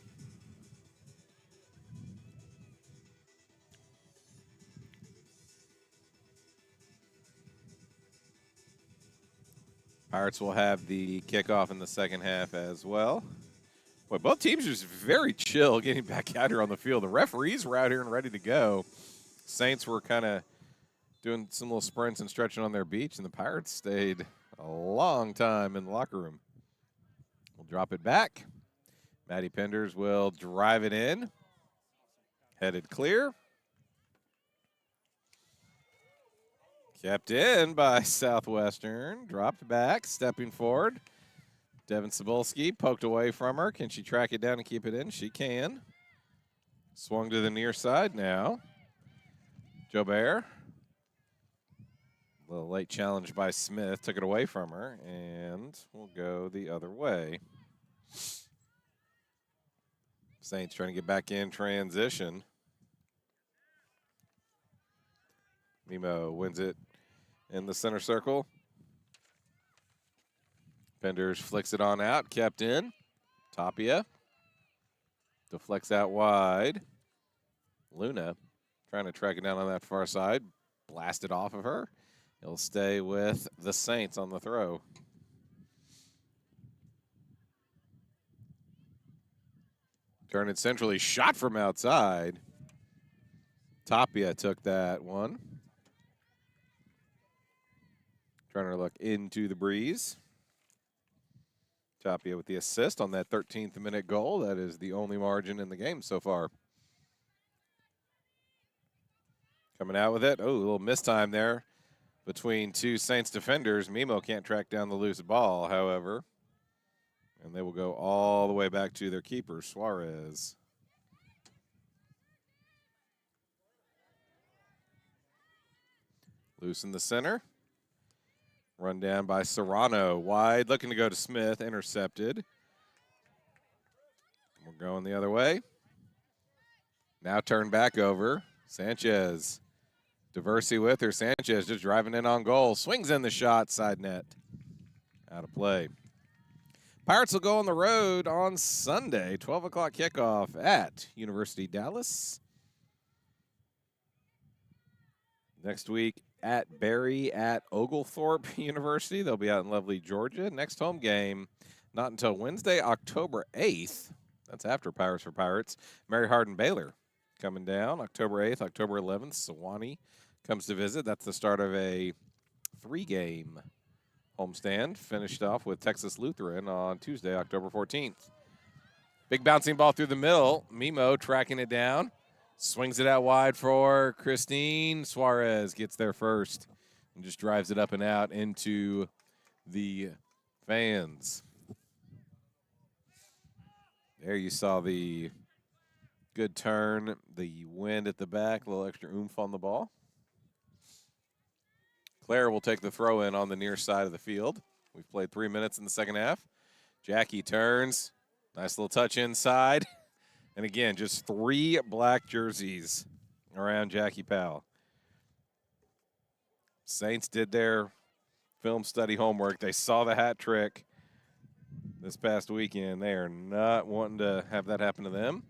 Pirates will have the kickoff in the second half as well. Boy, both teams are just very chill getting back out here on the field. The referees were out here and ready to go. Saints were kind of doing some little sprints and stretching on their beach, and the Pirates stayed a long time in the locker room. We'll drop it back. Maddie Penders will drive it in. Headed clear. Kept in by Southwestern. Dropped back, stepping forward. Devin Cebulski poked away from her. Can she track it down and keep it in? She can. Swung to the near side now. Jobert. A little late challenge by Smith. Took it away from her, and we'll go the other way. Saints trying to get back in transition. Mimo wins it in the center circle. Penders flicks it on out, kept in. Tapia deflects out wide. Luna trying to track it down on that far side. Blasted off of her. He'll stay with the Saints on the throw. Turn it centrally, shot from outside. Tapia took that one. Trying to look into the breeze. Tapia with the assist on that 13th minute goal. That is the only margin in the game so far. Coming out with it. Oh, a little mistime there between two Saints defenders. Mimo can't track down the loose ball, however. And they will go all the way back to their keeper, Suarez. Loose in the center. Run down by Serrano. Wide, looking to go to Smith. Intercepted. We're going the other way. Now turned back over. Sanchez. Diversey with her. Sanchez just driving in on goal. Swings in the shot. Side net. Out of play. Pirates will go on the road on Sunday. 12 o'clock kickoff at University Dallas. Next week at Barry at Oglethorpe University. They'll be out in lovely Georgia. Next home game, not until Wednesday, October 8th. That's after Pirates for Pirates. Mary Hardin Baylor coming down October 8th, October 11th. Sewanee comes to visit. That's the start of a 3-game homestand. Finished off with Texas Lutheran on Tuesday, October 14th. Big bouncing ball through the middle. Mimo tracking it down. Swings it out wide for Christine. Suarez gets there first and just drives it up and out into the fans. There you saw the Good turn. The wind at the back, a little extra oomph on the ball. Claire will take the throw in on the near side of the field. We've played 3 minutes in the second half. Jackie turns. Nice little touch inside. And again, just 3 black jerseys around Jackie Powell. Saints did their film study homework. They saw the hat trick this past weekend. They are not wanting to have that happen to them.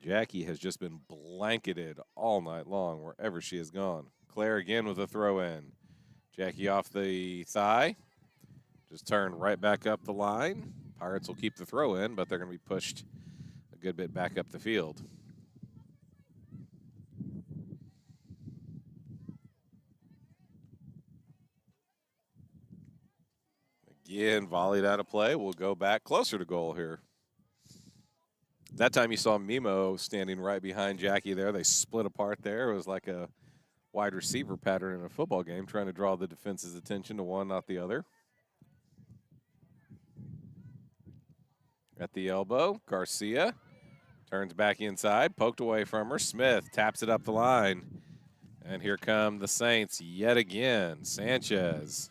Jackie has just been blanketed all night long wherever she has gone. Claire again with a throw in. Jackie off the thigh. Just turned right back up the line. Pirates will keep the throw in, but they're going to be pushed a good bit back up the field. Again, volleyed out of play. We'll go back closer to goal here. That time you saw Mimo standing right behind Jackie there. They split apart there. It was like a wide receiver pattern in a football game, trying to draw the defense's attention to one, not the other. At the elbow, Garcia turns back inside, poked away from her. Smith taps it up the line. And here come the Saints yet again. Sanchez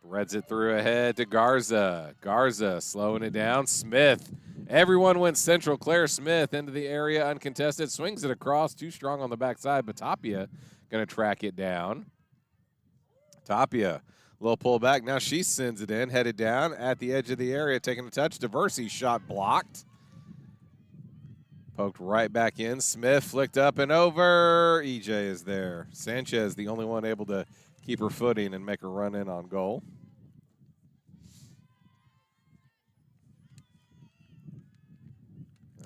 threads it through ahead to Garza. Garza slowing it down. Smith. Everyone went central. Claire Smith into the area uncontested. Swings it across. Too strong on the backside, but Tapia going to track it down. Tapia. Little pull back. Now she sends it in, headed down at the edge of the area, taking a touch. Diversey shot blocked. Poked right back in. Smith flicked up and over. EJ is there. Sanchez, the only one able to keep her footing and make her run in on goal.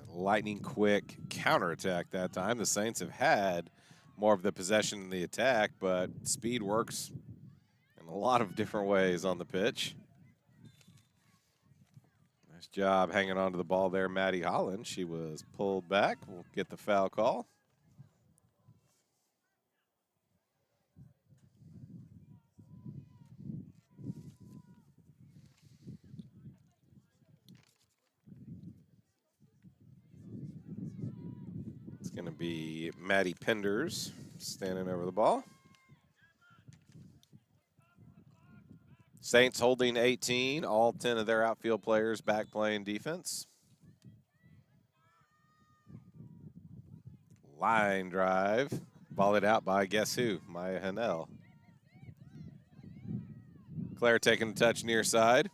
Lightning quick counterattack that time. The Saints have had more of the possession in the attack, but speed works in a lot of different ways on the pitch. Nice job hanging on to the ball there, Maddie Holland. She was pulled back. We'll get the foul call. It's going to be Maddie Penders standing over the ball. Saints holding 18, all 10 of their outfield players back playing defense. Line drive, volleyed out by guess who? Maya Hanel. Claire taking a touch near side.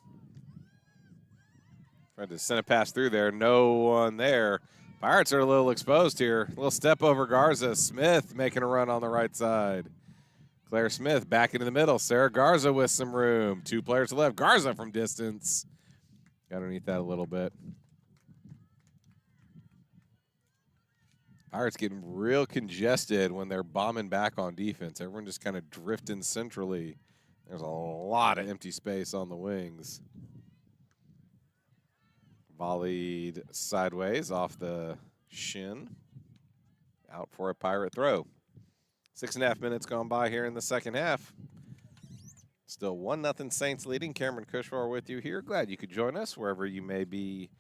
Tried to send a pass through there, no one there. Pirates are a little exposed here. A little step over Garza. Smith making a run on the right side. Claire Smith back into the middle. Sarah Garza with some room. 2 players to left. Garza from distance. Got underneath that a little bit. Pirates getting real congested when they're bombing back on defense. Everyone just kind of drifting centrally. There's a lot of empty space on the wings. Volleyed sideways off the shin. Out for a Pirate throw. 6.5 minutes gone by here in the second half. Still 1-0 Saints leading. Cameron Cushwar with you here. Glad you could join us wherever you may be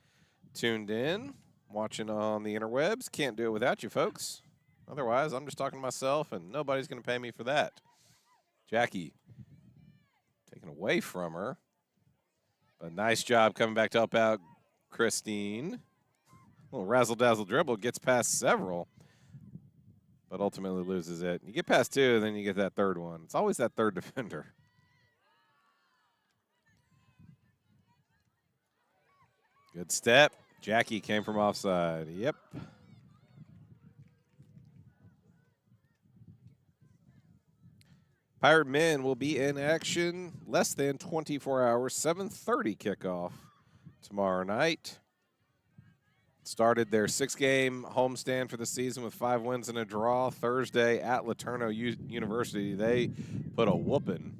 tuned in, watching on the interwebs. Can't do it without you, folks. Otherwise, I'm just talking to myself, and nobody's going to pay me for that. Jackie taken away from her. A nice job coming back to help out Christine. A little razzle-dazzle dribble, gets past several, but ultimately loses it. You get past 2, then you get that third one. It's always that third defender. Good step. Jackie came from offside. Yep. Pirate men will be in action less than 24 hours, 7:30 kickoff tomorrow night. Started their 6-game homestand for the season with 5 wins and a draw. Thursday at Laterno University, they put a whooping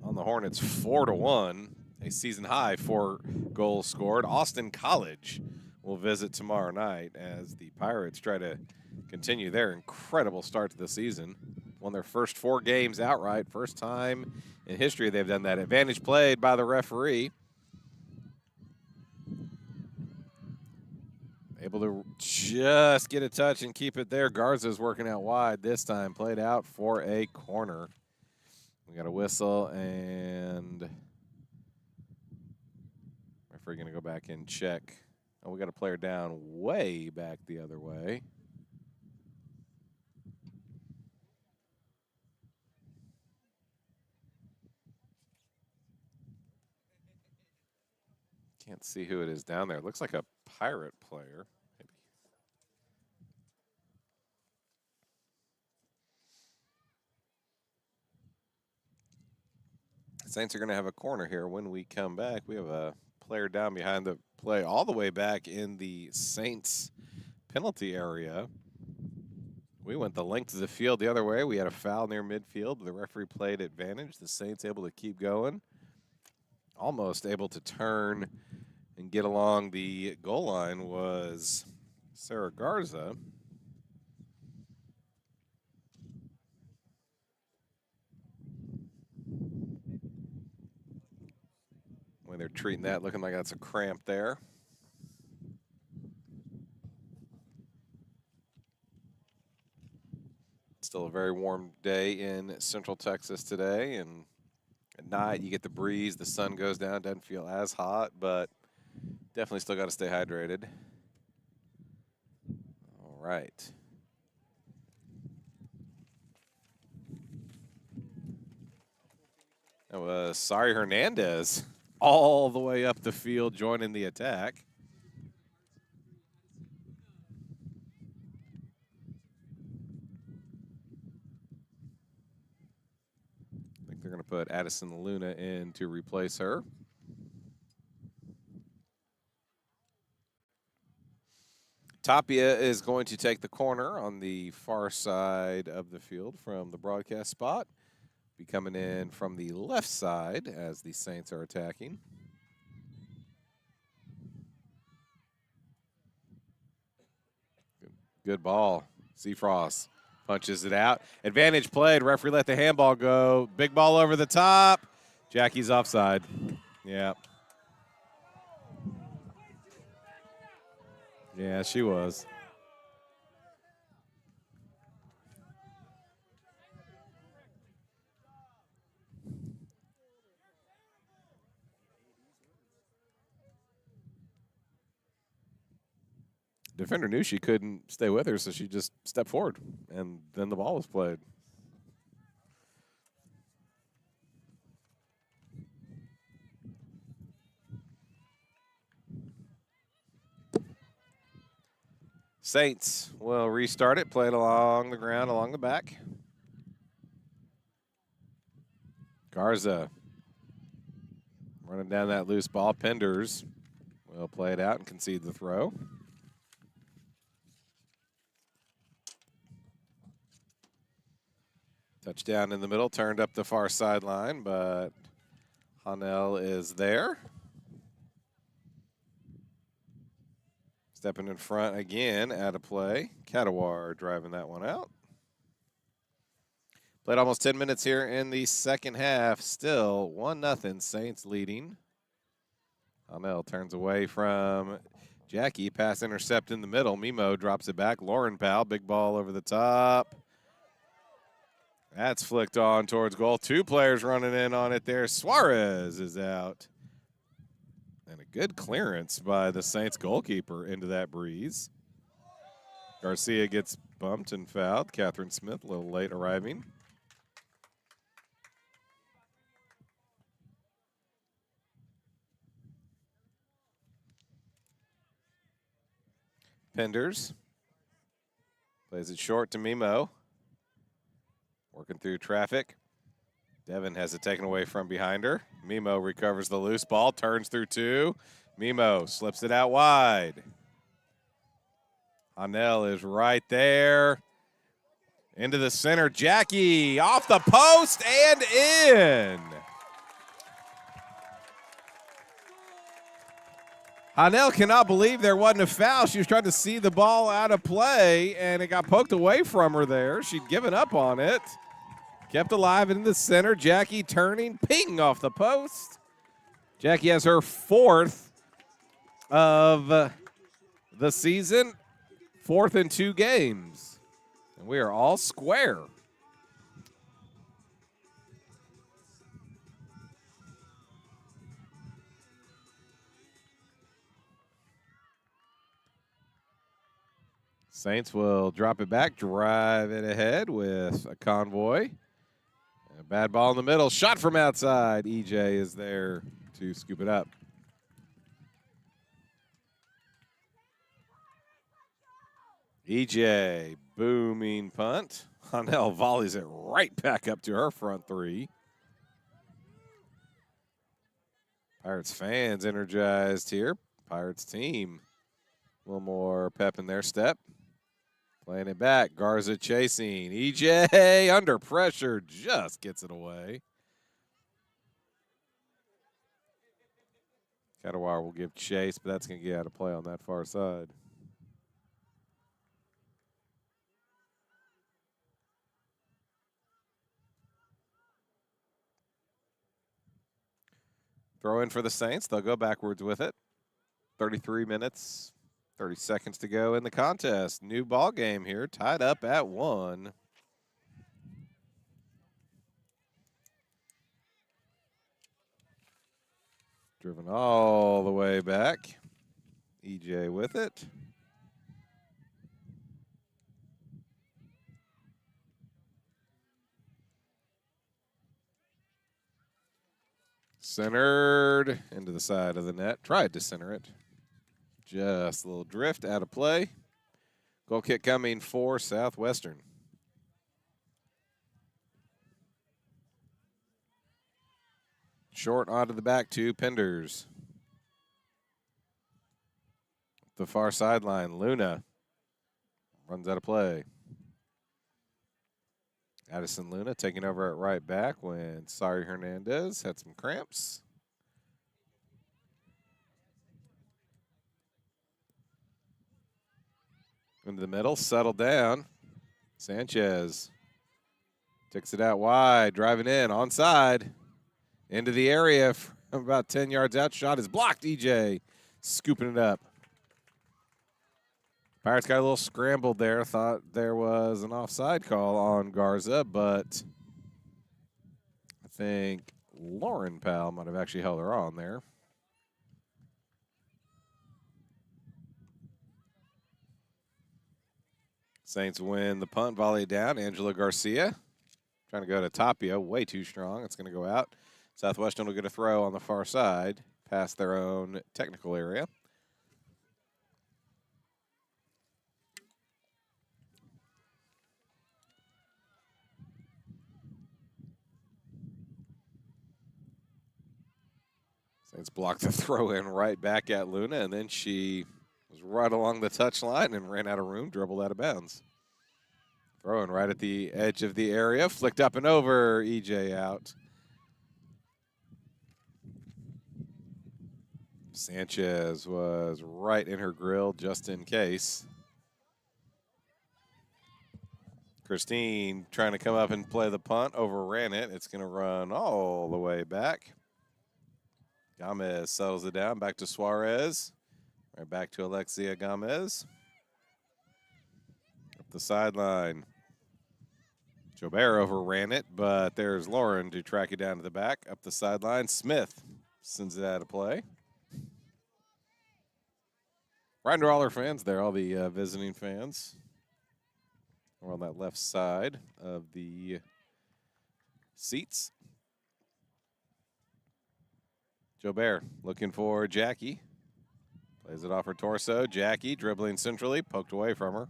on the Hornets 4-1. A season high 4 goals scored. Austin College will visit tomorrow night as the Pirates try to continue their incredible start to the season. Won their first 4 games outright. First time in history they've done that. Advantage played by the referee. Able to just get a touch and keep it there. Garza's working out wide this time. Played out for a corner. We got a whistle, and referee going to go back and check. Oh, we got a player down way back the other way. Can't see who it is down there. It looks like a Pirate player. Maybe. Saints are going to have a corner here when we come back. We have a player down behind the play all the way back in the Saints penalty area. We went the length of the field the other way. We had a foul near midfield. The referee played advantage. The Saints able to keep going. Almost able to turn and get along the goal line was Sarah Garza. When they're treating that, looking like that's a cramp there. Still a very warm day in Central Texas today, and at night you get the breeze, the sun goes down, doesn't feel as hot, but definitely still got to stay hydrated. All right. That was Sari Hernandez all the way up the field joining the attack. I think they're going to put Addison Luna in to replace her. Tapia is going to take the corner on the far side of the field from the broadcast spot. Be coming in from the left side as the Saints are attacking. Good ball. Seafrost punches it out. Advantage played. Referee let the handball go. Big ball over the top. Jackie's offside. Yeah. Yeah, she was. Defender knew she couldn't stay with her, so she just stepped forward, and then the ball was played. Saints will restart it, play it along the ground, along the back. Garza running down that loose ball. Penders will play it out and concede the throw. Touchdown in the middle, turned up the far sideline, but Hanel is there. Stepping in front again at a play. Katawar driving that one out. Played almost 10 minutes here in the second half. Still 1-0, Saints leading. Hanel turns away from Jackie. Pass intercept in the middle. Mimo drops it back. Lauren Powell, big ball over the top. That's flicked on towards goal. Two players running in on it there. Suarez is out. And a good clearance by the Saints goalkeeper into that breeze. Garcia gets bumped and fouled. Catherine Smith a little late arriving. Penders plays it short to Mimo. Working through traffic. Devin has it taken away from behind her. Mimo recovers the loose ball, turns through two. Mimo slips it out wide. Hanel is right there. Into the center. Jackie off the post and in. Hanel cannot believe there wasn't a foul. She was trying to see the ball out of play, and it got poked away from her there. She'd given up on it. Kept alive in the center. Jackie turning, ping off the post. Jackie has her fourth of the the season. 4th and 2 games. And we are all square. Saints will drop it back, drive it ahead with a convoy. A bad ball in the middle. Shot from outside. EJ is there to scoop it up. EJ, booming punt. Hanel volleys it right back up to her front 3. Pirates fans energized here. Pirates team, a little more pep in their step. Playing it back. Garza chasing. EJ under pressure. Just gets it away. Cadawar will give chase, but that's going to get out of play on that far side. Throw in for the Saints. They'll go backwards with it. 33 minutes, 30 seconds to go in the contest. New ball game here, tied up at 1. Driven all the way back. EJ with it. Centered into the side of the net. Tried to center it. Just a little drift out of play. Goal kick coming for Southwestern. Short onto the back to Penders. The far sideline, Luna runs out of play. Addison Luna taking over at right back when Sari Hernandez had some cramps. Into the middle, settled down. Sanchez takes it out wide, driving in, onside. Into the area from about 10 yards out. Shot is blocked. EJ scooping it up. Pirates got a little scrambled there. Thought there was an offside call on Garza, but I think Lauren Powell might have actually held her on there. Saints win the punt, volley down. Angela Garcia trying to go to Tapia, way too strong. It's going to go out. Southwestern will get a throw on the far side, past their own technical area. Saints blocked the throw in right back at Luna, and then she was right along the touchline and ran out of room, dribbled out of bounds. Throwing right at the edge of the area, flicked up and over, EJ out. Sanchez was right in her grill just in case. Christine trying to come up and play the punt, overran it. It's going to run all the way back. Gomez settles it down, back to Suarez. Right back to Alexia Gomez. Up the sideline. Jobert overran it, but there's Lauren to track it down to the back. Up the sideline, Smith sends it out of play. Right under all our fans there, all the visiting fans. We're on that left side of the seats. Jobert looking for Jackie. Plays it off her torso. Jackie dribbling centrally, poked away from her.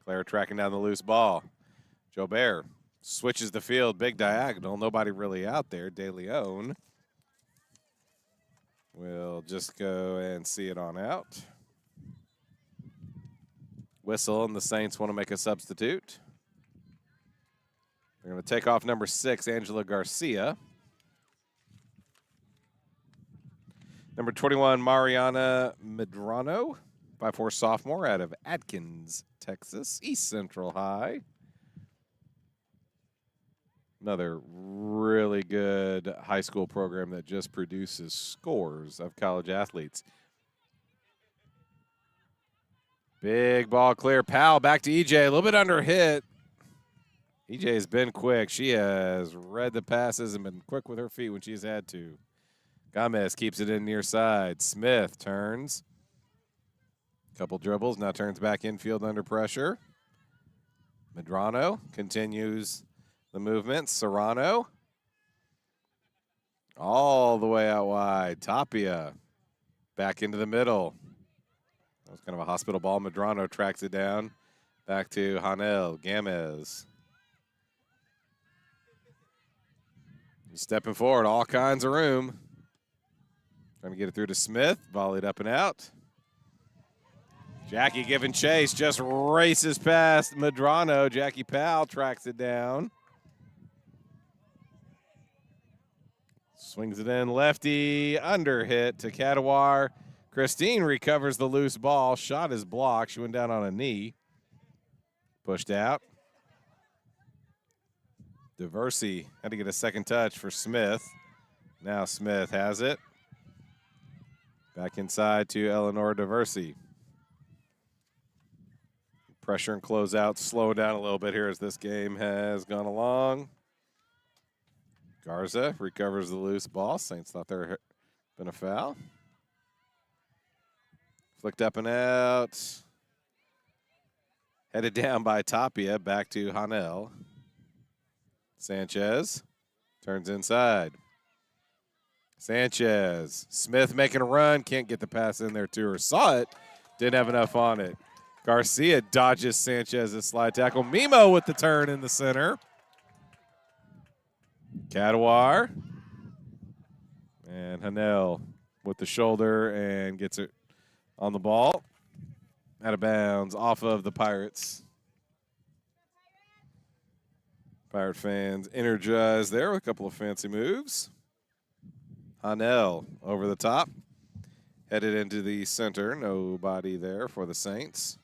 Claire tracking down the loose ball. Jobert switches the field, big diagonal. Nobody really out there. De Leon will just go and see it on out. Whistle, and the Saints want to make a substitute. They're going to take off number 6, Angela Garcia. Number 21, Mariana Medrano, 5'4" sophomore out of Atkins, Texas, East Central High. Another really good high school program that just produces scores of college athletes. Big ball clear. Powell back to EJ. A little bit under hit. EJ has been quick. She has read the passes and been quick with her feet when she's had to. Gomez keeps it in near side. Smith turns. Couple dribbles. Now turns back infield under pressure. Medrano continues the movement. Serrano. All the way out wide. Tapia back into the middle. That was kind of a hospital ball. Medrano tracks it down. Back to Hanel. Gamez. Stepping forward. All kinds of room. Trying to get it through to Smith. Volleyed up and out. Jackie giving chase. Just races past Medrano. Jackie Powell tracks it down. Swings it in. Lefty. Under hit to Cadawar. Christine recovers the loose ball. Shot is blocked. She went down on a knee. Pushed out. Diversey had to get a second touch for Smith. Now Smith has it. Back inside to Eleanor Diversey. Pressure and closeout slow down a little bit here as this game has gone along. Garza recovers the loose ball. Saints thought there had been a foul. Flicked up and out. Headed down by Tapia. Back to Hanel. Sanchez turns inside. Sanchez. Smith making a run. Can't get the pass in there to her. Saw it. Didn't have enough on it. Garcia dodges Sanchez's slide tackle. Mimo with the turn in the center. Cadawar. And Hanel with the shoulder and gets it on the ball. Out of bounds off of the Pirates. Pirate fans energized there with a couple of fancy moves. Hanel over the top. Headed into the center. Nobody there for the Saints.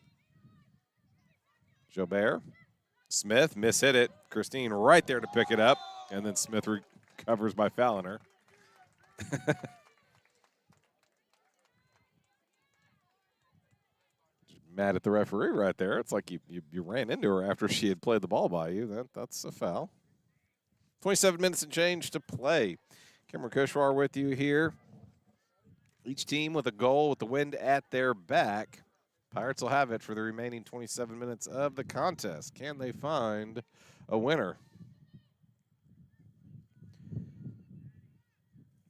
Jobert. Smith mishit it. Christine right there to pick it up. And then Smith recovers by fouling her. Mad at the referee right there. It's like you ran into her after she had played the ball by you. That's a foul. 27 minutes and change to play. Cameron Kushwar with you here. Each team with a goal with the wind at their back. Pirates will have it for the remaining 27 minutes of the contest. Can they find a winner?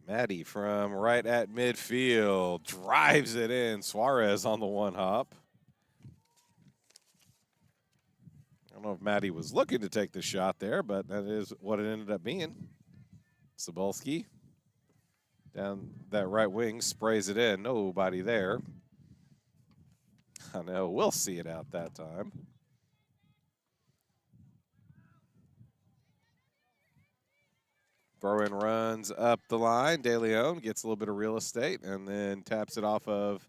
Maddie from right at midfield drives it in. Suarez on the one hop. I don't know if Maddie was looking to take the shot there, but that is what it ended up being. Cebulski down that right wing, sprays it in. Nobody there. I know, we'll see it out that time. Throw-in runs up the line. De Leon gets a little bit of real estate and then taps it off of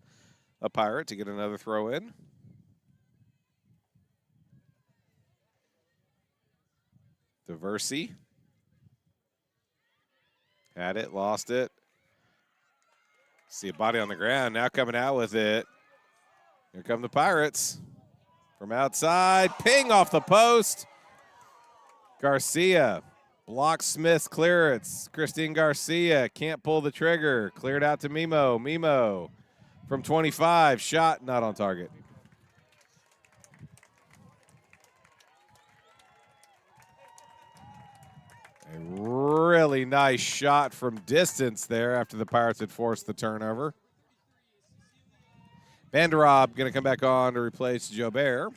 a Pirate to get another throw-in. Diversey. Had it, lost it. See a body on the ground, now coming out with it. Here come the Pirates. From outside, ping off the post. Garcia blocks Smith's clearance. Christine Garcia can't pull the trigger. Cleared out to Mimo. Mimo from 25, shot not on target. A really nice shot from distance there after the Pirates had forced the turnover. Vanderab going to come back on to replace Jobert.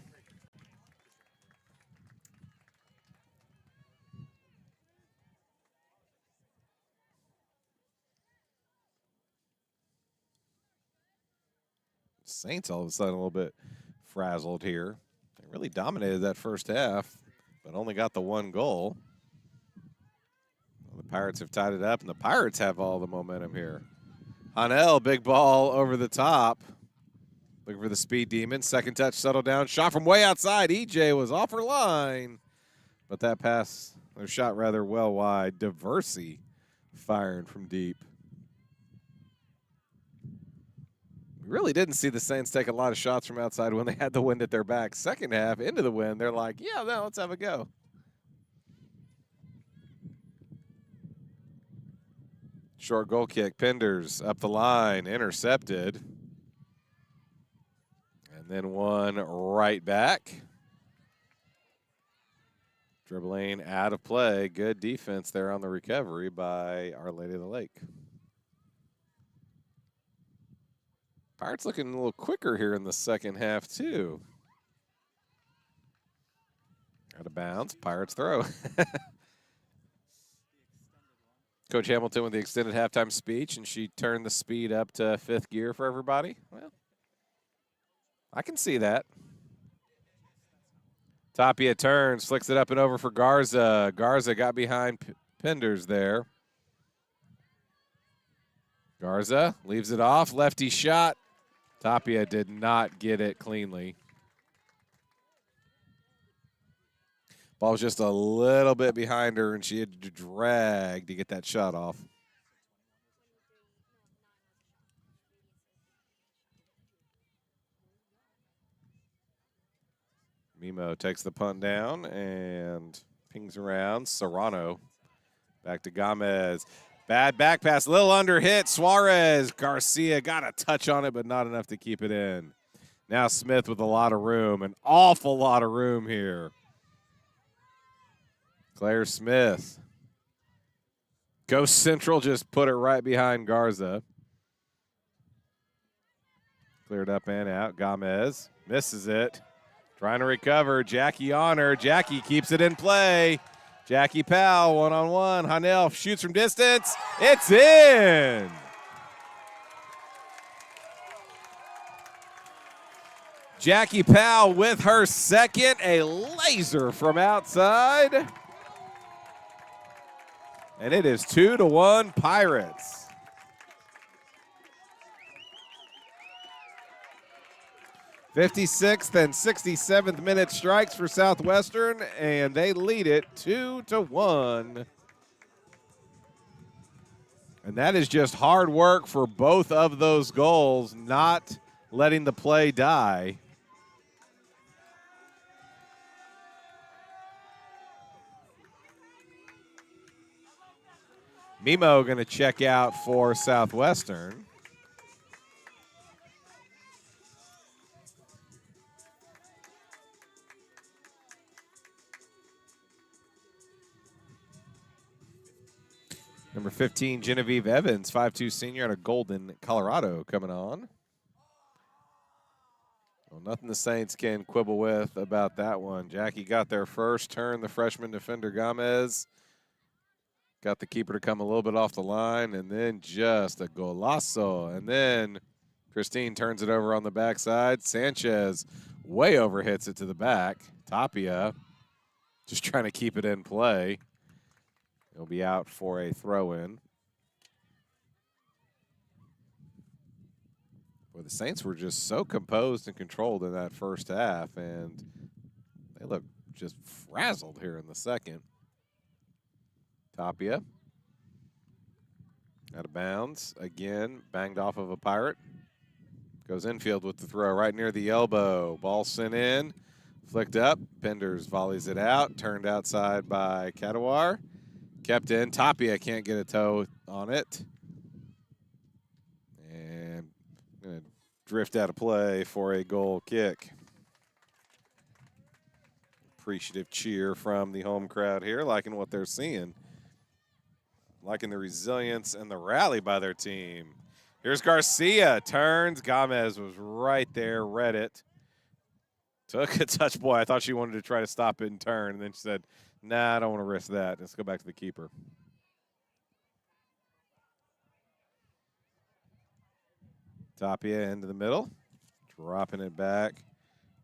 Saints all of a sudden a little bit frazzled here. They really dominated that first half, but only got the one goal. The Pirates have tied it up, and the Pirates have all the momentum here. Hanel, big ball over the top. Looking for the speed demon. Second touch, settle down. Shot from way outside. EJ was off her line. But that pass, or shot rather well wide. Diversey firing from deep. We Really didn't see the Saints take a lot of shots from outside when they had the wind at their back. Second half, into the wind, they're like, yeah, no, let's have a go. Short goal kick, Penders up the line, intercepted. And then one right back. Dribbling out of play. Good defense there on the recovery by Our Lady of the Lake. Pirates looking a little quicker here in the second half, too. Out of bounds. Pirates throw. Coach Hamilton with the extended halftime speech, and she turned the speed up to 5th gear for everybody. Well, I can see that. Tapia turns, flicks it up and over for Garza. Garza got behind Penders there. Garza leaves it off, lefty shot. Tapia did not get it cleanly. Ball was just a little bit behind her, and she had to drag to get that shot off. Mimo takes the punt down and pings around. Serrano back to Gomez. Bad back pass, little under hit. Suarez, Garcia got a touch on it, but not enough to keep it in. Now Smith with a lot of room, an awful lot of room here. Claire Smith. Ghost Central just put it right behind Garza. Cleared up and out. Gomez misses it. Trying to recover. Jackie on her. Jackie keeps it in play. Jackie Powell, one-on-one. Hanel shoots from distance. It's in. Jackie Powell with her second, a laser from outside. And it is 2-1 Pirates. 56th and 67th minute strikes for Southwestern, and they lead it 2-1. And that is just hard work for both of those goals, not letting the play die. Mimo going to check out for Southwestern. Number 15, Genevieve Evans, 5'2" senior out of Golden, Colorado, coming on. Well, nothing the Saints can quibble with about that one. Jackie got there first, turned the freshman defender Gomez. Got the keeper to come a little bit off the line, and then just a golazo. And then Christine turns it over on the backside. Sanchez way over hits it to the back. Tapia just trying to keep it in play. He'll be out for a throw-in. Well, the Saints were just so composed and controlled in that first half, and they look just frazzled here in the second. Tapia out of bounds. Again, banged off of a Pirate. Goes infield with the throw right near the elbow. Ball sent in, flicked up. Penders volleys it out, turned outside by Kadawar. Kept in. Tapia can't get a toe on it. And going to drift out of play for a goal kick. Appreciative cheer from the home crowd here, liking what they're seeing. Liking the resilience and the rally by their team. Here's Garcia. Turns. Gomez was right there. Read it. Took a touch. Boy, I thought she wanted to try to stop it and turn. And then she said, nah, I don't want to risk that. Let's go back to the keeper. Tapia into the middle. Dropping it back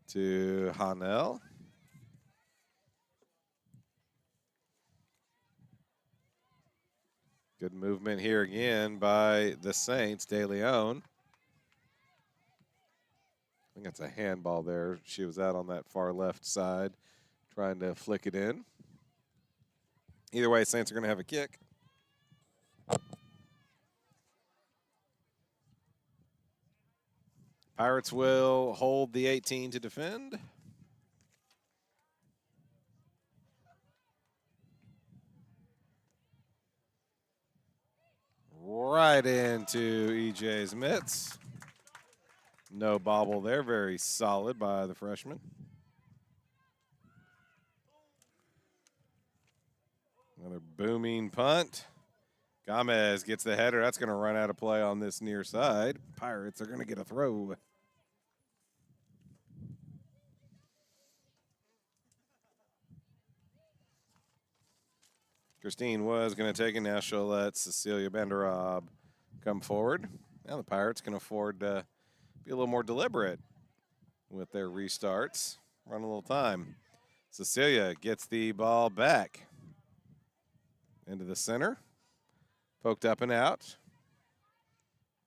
to Hanel. Good movement here again by the Saints. De Leon. I think that's a handball there. She was out on that far left side trying to flick it in. Either way, Saints are going to have a kick. Pirates will hold the 18 to defend. Right into EJ's mitts. No bobble there. Very solid by the freshman. Another booming punt. Gomez gets the header. That's going to run out of play on this near side. Pirates are going to get a throw. Christine was going to take it. Now she'll let Cecilia Benderob come forward. Now the Pirates can afford to be a little more deliberate with their restarts. Run a little time. Cecilia gets the ball back into the center. Poked up and out.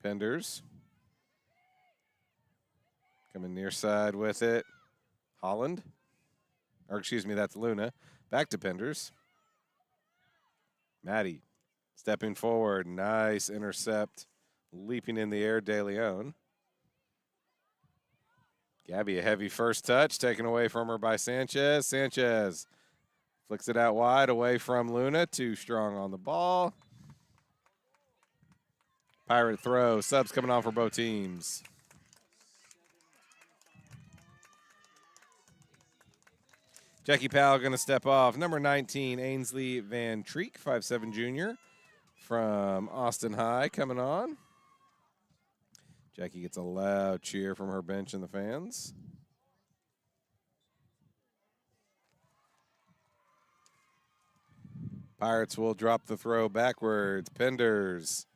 Penders coming near side with it. Holland. Or excuse me, that's Luna. Back to Penders. Maddie stepping forward. Nice intercept. Leaping in the air, De Leon. Gabby, a heavy first touch, taken away from her by Sanchez. Sanchez flicks it out wide, away from Luna. Too strong on the ball. Pirate throw. Subs coming on for both teams. Jackie Powell going to step off. Number 19, Ainsley Van Treek, 5'7" junior from Austin High coming on. Jackie gets a loud cheer from her bench and the fans. Pirates will drop the throw backwards. Penders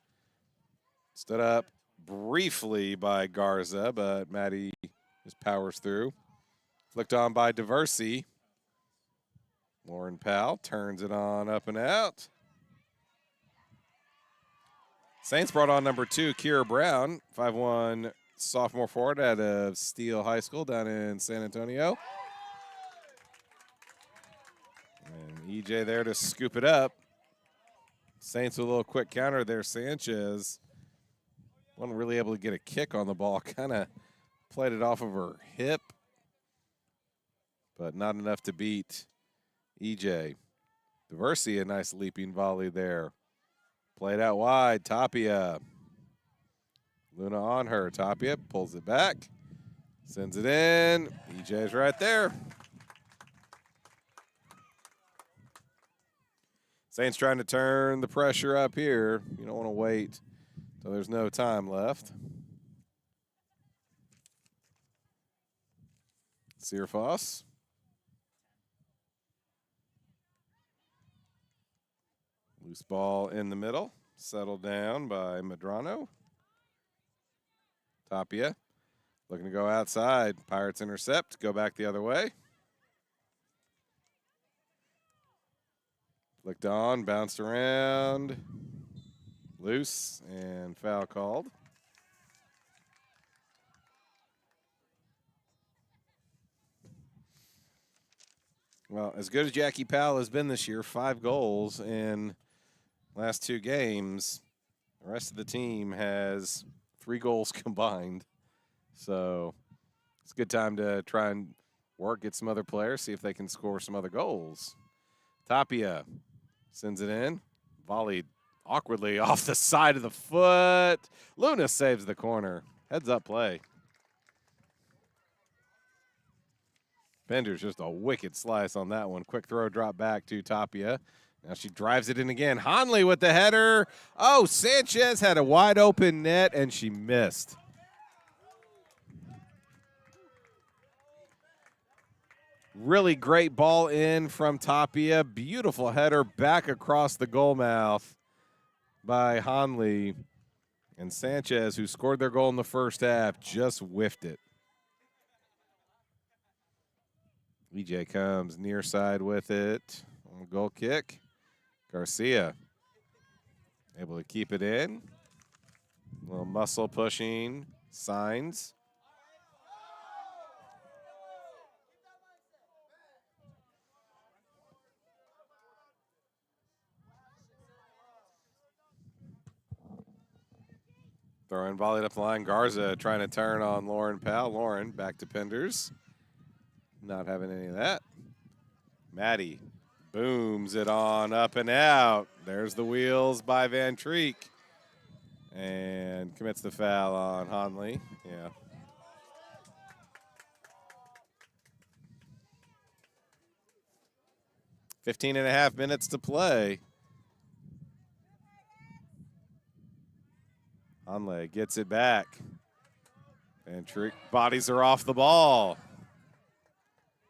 stood up briefly by Garza, but Maddie just powers through. Flicked on by Diversey. Lauren Powell turns it on up and out. Saints brought on number 2, Kira Brown, 5'1" sophomore forward out of Steele High School down in San Antonio. And EJ there to scoop it up. Saints with a little quick counter there. Sanchez wasn't really able to get a kick on the ball. Kind of played it off of her hip, but not enough to beat EJ. Diversey, a nice leaping volley there. Played out wide. Tapia. Luna on her. Tapia pulls it back. Sends it in. EJ's right there. Saints trying to turn the pressure up here. You don't want to wait until there's no time left. Searfoss. Loose ball in the middle. Settled down by Medrano. Tapia looking to go outside. Pirates intercept. Go back the other way. Flicked on. Bounced around. Loose and foul called. Well, as good as Jackie Powell has been this year, 5 goals in last 2 games. The rest of the team has 3 goals combined. So it's a good time to try and get some other players, see if they can score some other goals. Tapia sends it in. Volleyed awkwardly off the side of the foot. Luna saves the corner. Heads up play. Bender's just a wicked slice on that one. Quick throw drop back to Tapia. Now she drives it in again. Hanley with the header. Oh, Sanchez had a wide open net and she missed. Really great ball in from Tapia. Beautiful header back across the goal mouth by Hanley. And Sanchez, who scored their goal in the first half, just whiffed it. EJ comes near side with it on the goal kick. Garcia able to keep it in. A little muscle pushing. Signs. Throw in volleyed up the line. Garza trying to turn on Lauren Powell. Lauren back to Penders. Not having any of that. Maddie booms it on up and out. There's the wheels by Van Treek. And commits the foul on Honley. Yeah. .5 minutes to play. Honley gets it back. Van Treek bodies are off the ball.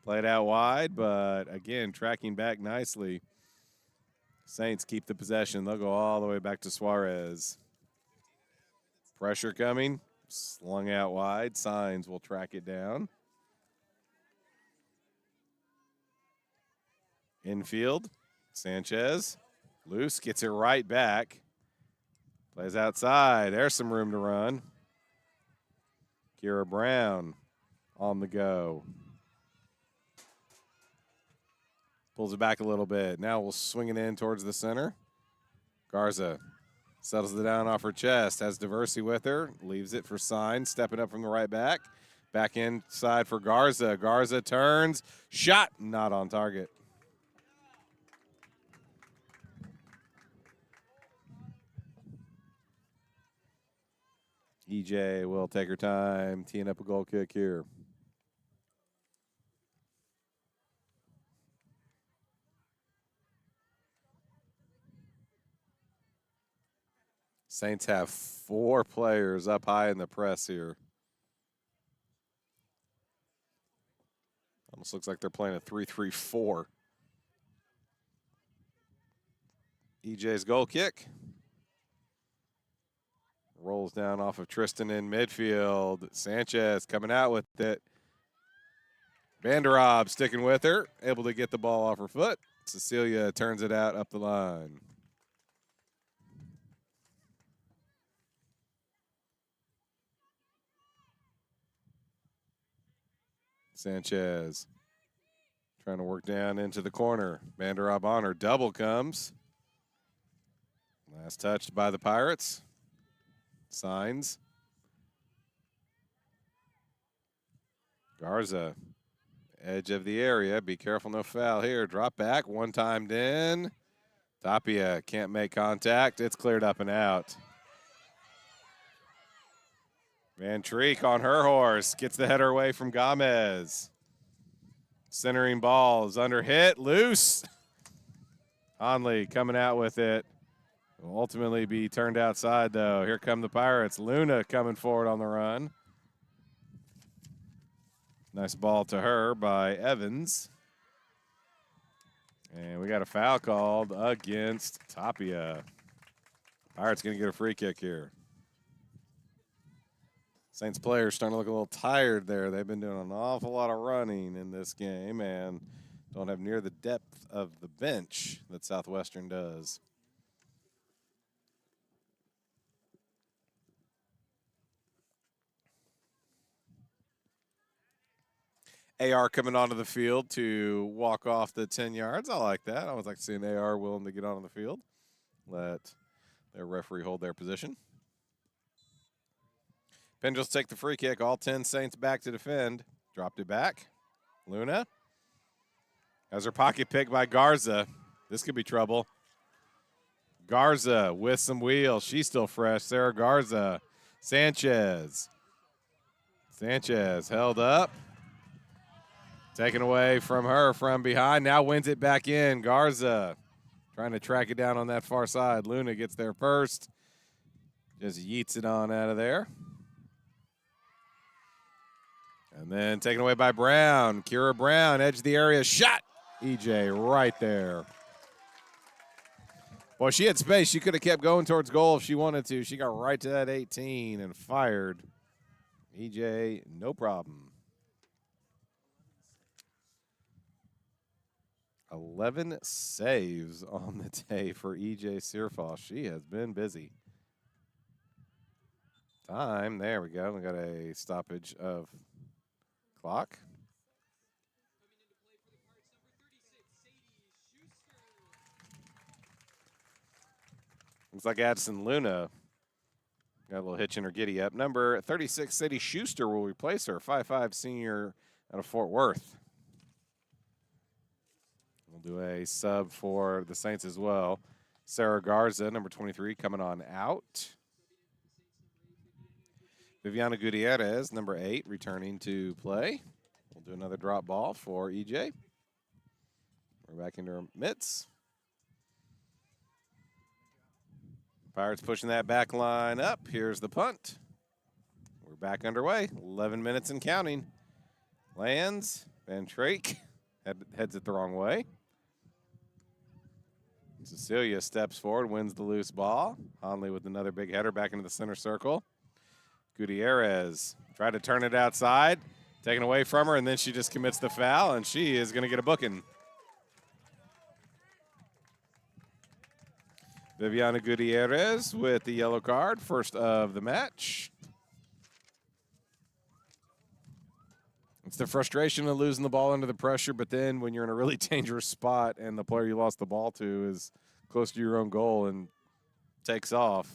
Played out wide, but again, tracking back nicely. Saints keep the possession. They'll go all the way back to Suarez. Pressure coming. Slung out wide. Signs will track it down. Infield. Sanchez. Loose. Gets it right back. Plays outside. There's some room to run. Kira Brown on the go. Pulls it back a little bit. Now we'll swing it in towards the center. Garza settles it down off her chest. Has Diversey with her. Leaves it for Signs. Stepping up from the right back. Back inside for Garza. Garza turns. Shot. Not on target. EJ will take her time. Teeing up a goal kick here. Saints have 4 players up high in the press here. Almost looks like they're playing a 3-3-4. EJ's goal kick. Rolls down off of Tristan in midfield. Sanchez coming out with it. Vanderhob sticking with her. Able to get the ball off her foot. Cecilia turns it out up the line. Sanchez trying to work down into the corner. Vanderhob on her. Double comes. Last touched by the Pirates. Signs. Garza, edge of the area. Be careful, no foul here. Drop back, one timed in. Tapia can't make contact. It's cleared up and out. Van Treek on her horse. Gets the header away from Gomez. Centering ball is under hit. Loose. Honley coming out with it. Will ultimately be turned outside, though. Here come the Pirates. Luna coming forward on the run. Nice ball to her by Evans. And we got a foul called against Tapia. Pirates going to get a free kick here. Saints players starting to look a little tired there. They've been doing an awful lot of running in this game and don't have near the depth of the bench that Southwestern does. AR coming onto the field to walk off the 10 yards. I like that. I always like to see an AR willing to get onto the field. Let their referee hold their position. Pendrels take the free kick. All 10 Saints back to defend. Dropped it back. Luna has her pocket picked by Garza. This could be trouble. Garza with some wheels. She's still fresh. Sarah Garza. Sanchez. Sanchez held up. Taken away from her from behind. Now wins it back in. Garza trying to track it down on that far side. Luna gets there first. Just yeets it on out of there. And then taken away by Brown. Kira Brown, edge of the area. Shot. EJ right there. Boy, she had space. She could have kept going towards goal if she wanted to. She got right to that 18 and fired. EJ, no problem. 11 saves on the day for EJ Searfoss. She has been busy. Time, there we go. We got a stoppage of clock. Looks like Addison Luna Got a little hitch in her giddy up. Number 36, Sadie Schuster will replace her. 5'5" senior out of Fort Worth. We'll do a sub for the Saints as well. Sarah Garza, number 23, coming on out. Viviana Gutierrez, number 8, returning to play. We'll do another drop ball for EJ. We're back into our mitts. Pirates pushing that back line up. Here's the punt. We're back underway. 11 minutes and counting. Lands. Van Trake heads it the wrong way. Cecilia steps forward, wins the loose ball. Honley with another big header back into the center circle. Gutierrez tried to turn it outside. Taken away from her, and then she just commits the foul, and she is going to get a booking. Viviana Gutierrez with the yellow card, first of the match. It's the frustration of losing the ball under the pressure, but then when you're in a really dangerous spot and the player you lost the ball to is close to your own goal and takes off.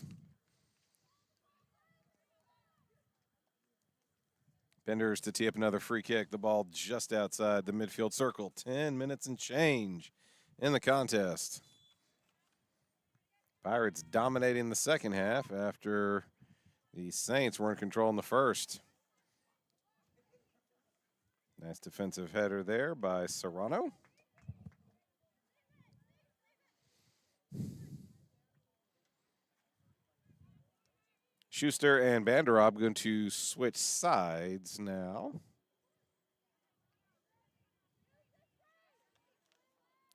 Benders to tee up another free kick. The ball just outside the midfield circle. 10 minutes and change in the contest. Pirates dominating the second half after the Saints were in control in the first. Nice defensive header there by Serrano. Schuster and Banderob going to switch sides now.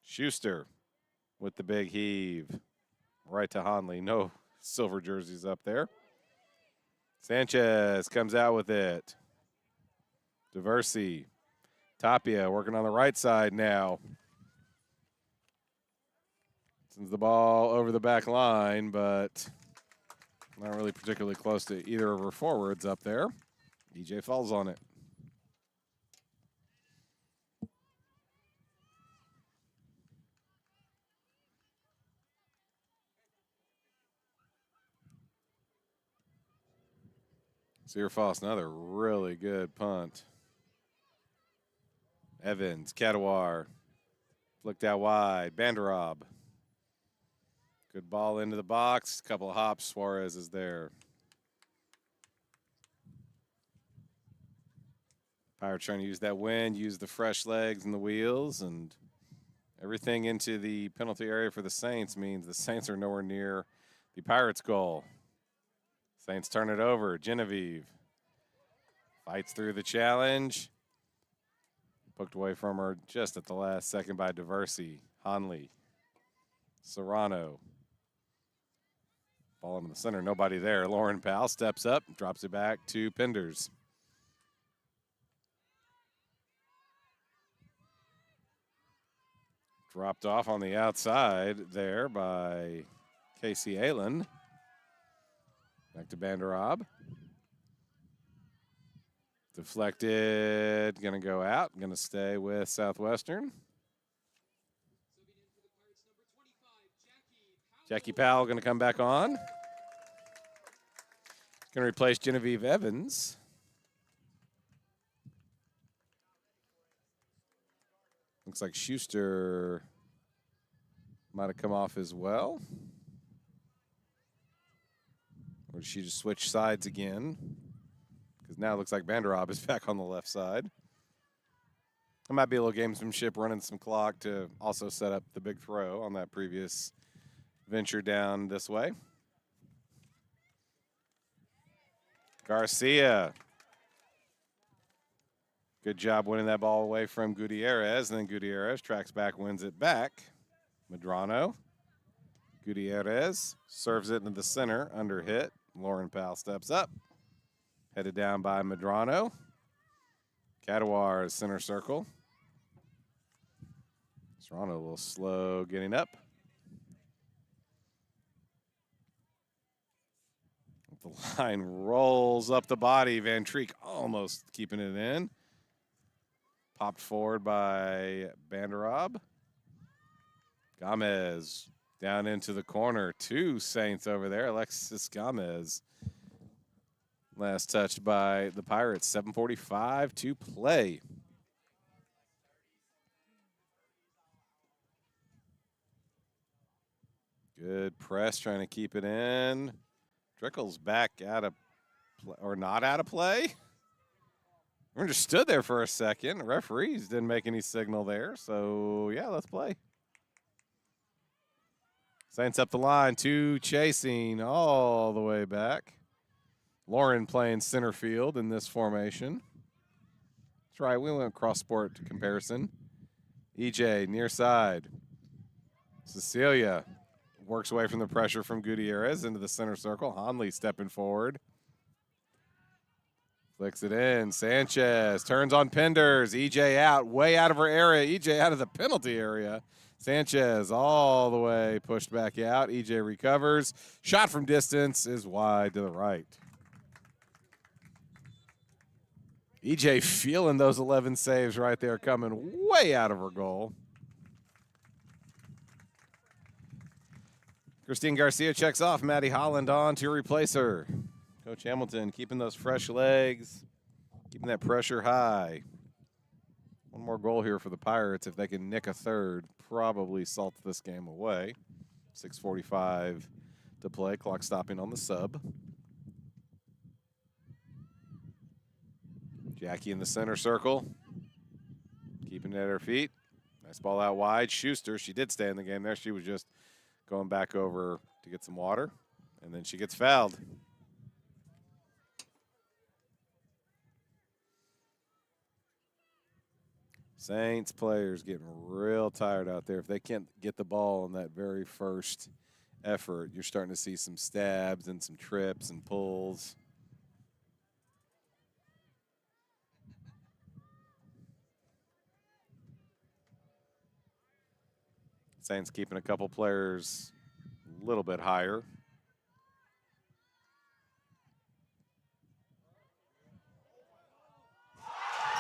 Schuster with the big heave. Right to Honley. No silver jerseys up there. Sanchez comes out with it. Diversi. Tapia working on the right side now. Sends the ball over the back line, but not really particularly close to either of her forwards up there. EJ falls on it. Sear Foss, another really good punt. Evans, Cadawar, flicked out wide. Banderob. Good ball into the box. Couple of hops. Suarez is there. Pirates trying to use that wind, use the fresh legs and the wheels, and everything into the penalty area for the Saints means the Saints are nowhere near the Pirates' goal. Saints turn it over. Genevieve fights through the challenge. Poked away from her just at the last second by Diversi. Honley. Serrano. Ball in the center. Nobody there. Lauren Powell steps up, drops it back to Penders. Dropped off on the outside there by Casey Aylen. Back to Banderob. Deflected, gonna go out, gonna stay with Southwestern. Jackie Powell gonna come back on. Gonna replace Genevieve Evans. Looks like Schuster might have come off as well. Or did she just switch sides again? Because now it looks like Banderob is back on the left side. There might be a little gamesmanship running some clock to also set up the big throw on that previous venture down this way. Garcia. Good job winning that ball away from Gutierrez. And then Gutierrez tracks back, wins it back. Medrano. Gutierrez serves it into the center, under hit. Lauren Powell steps up. Headed down by Medrano. Cadawar is center circle. Serrano a little slow getting up. The line rolls up the body. Van Treek almost keeping it in. Popped forward by Banderob. Gomez down into the corner. Two Saints over there. Alexis Gomez Last touched by the Pirates. 7:45 to play. Good press, trying to keep it in. Trickles back out of play, or not out of play. We just stood there for a second. The referees didn't make any signal there, so yeah, let's play. Saints up the line, 2 chasing all the way back. Lauren playing center field in this formation. That's right, we went cross-sport comparison. EJ near side. Cecilia works away from the pressure from Gutierrez into the center circle. Hanley stepping forward. Flicks it in. Sanchez turns on Penders. EJ out, way out of her area. EJ out of the penalty area. Sanchez all the way pushed back out. EJ recovers. Shot from distance is wide to the right. EJ feeling those 11 saves right there coming way out of her goal. Christine Garcia checks off. Maddie Holland on to replace her. Coach Hamilton keeping those fresh legs, keeping that pressure high. One more goal here for the Pirates. If they can nick a third, probably salt this game away. 6:45 to play. Clock stopping on the sub. Jackie in the center circle, keeping it at her feet. Nice ball out wide. Schuster, she did stay in the game there. She was just going back over to get some water, and then she gets fouled. Saints players getting real tired out there. If they can't get the ball in that very first effort, you're starting to see some stabs and some trips and pulls. Saints keeping a couple players a little bit higher.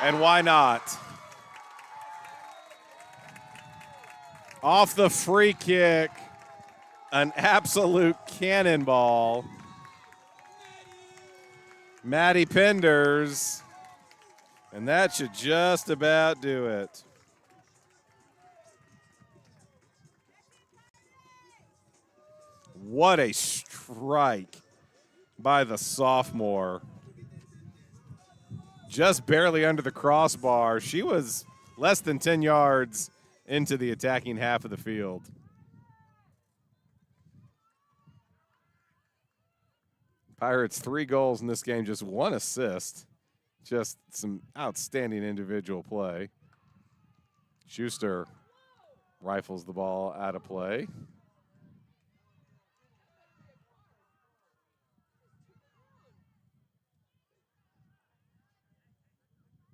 And why not? Off the free kick, an absolute cannonball. Maddie Penders, and that should just about do it. What a strike by the sophomore. Just barely under the crossbar. She was less than 10 yards into the attacking half of the field. Pirates 3 goals in this game, just 1 assist. Just some outstanding individual play. Schuster rifles the ball out of play.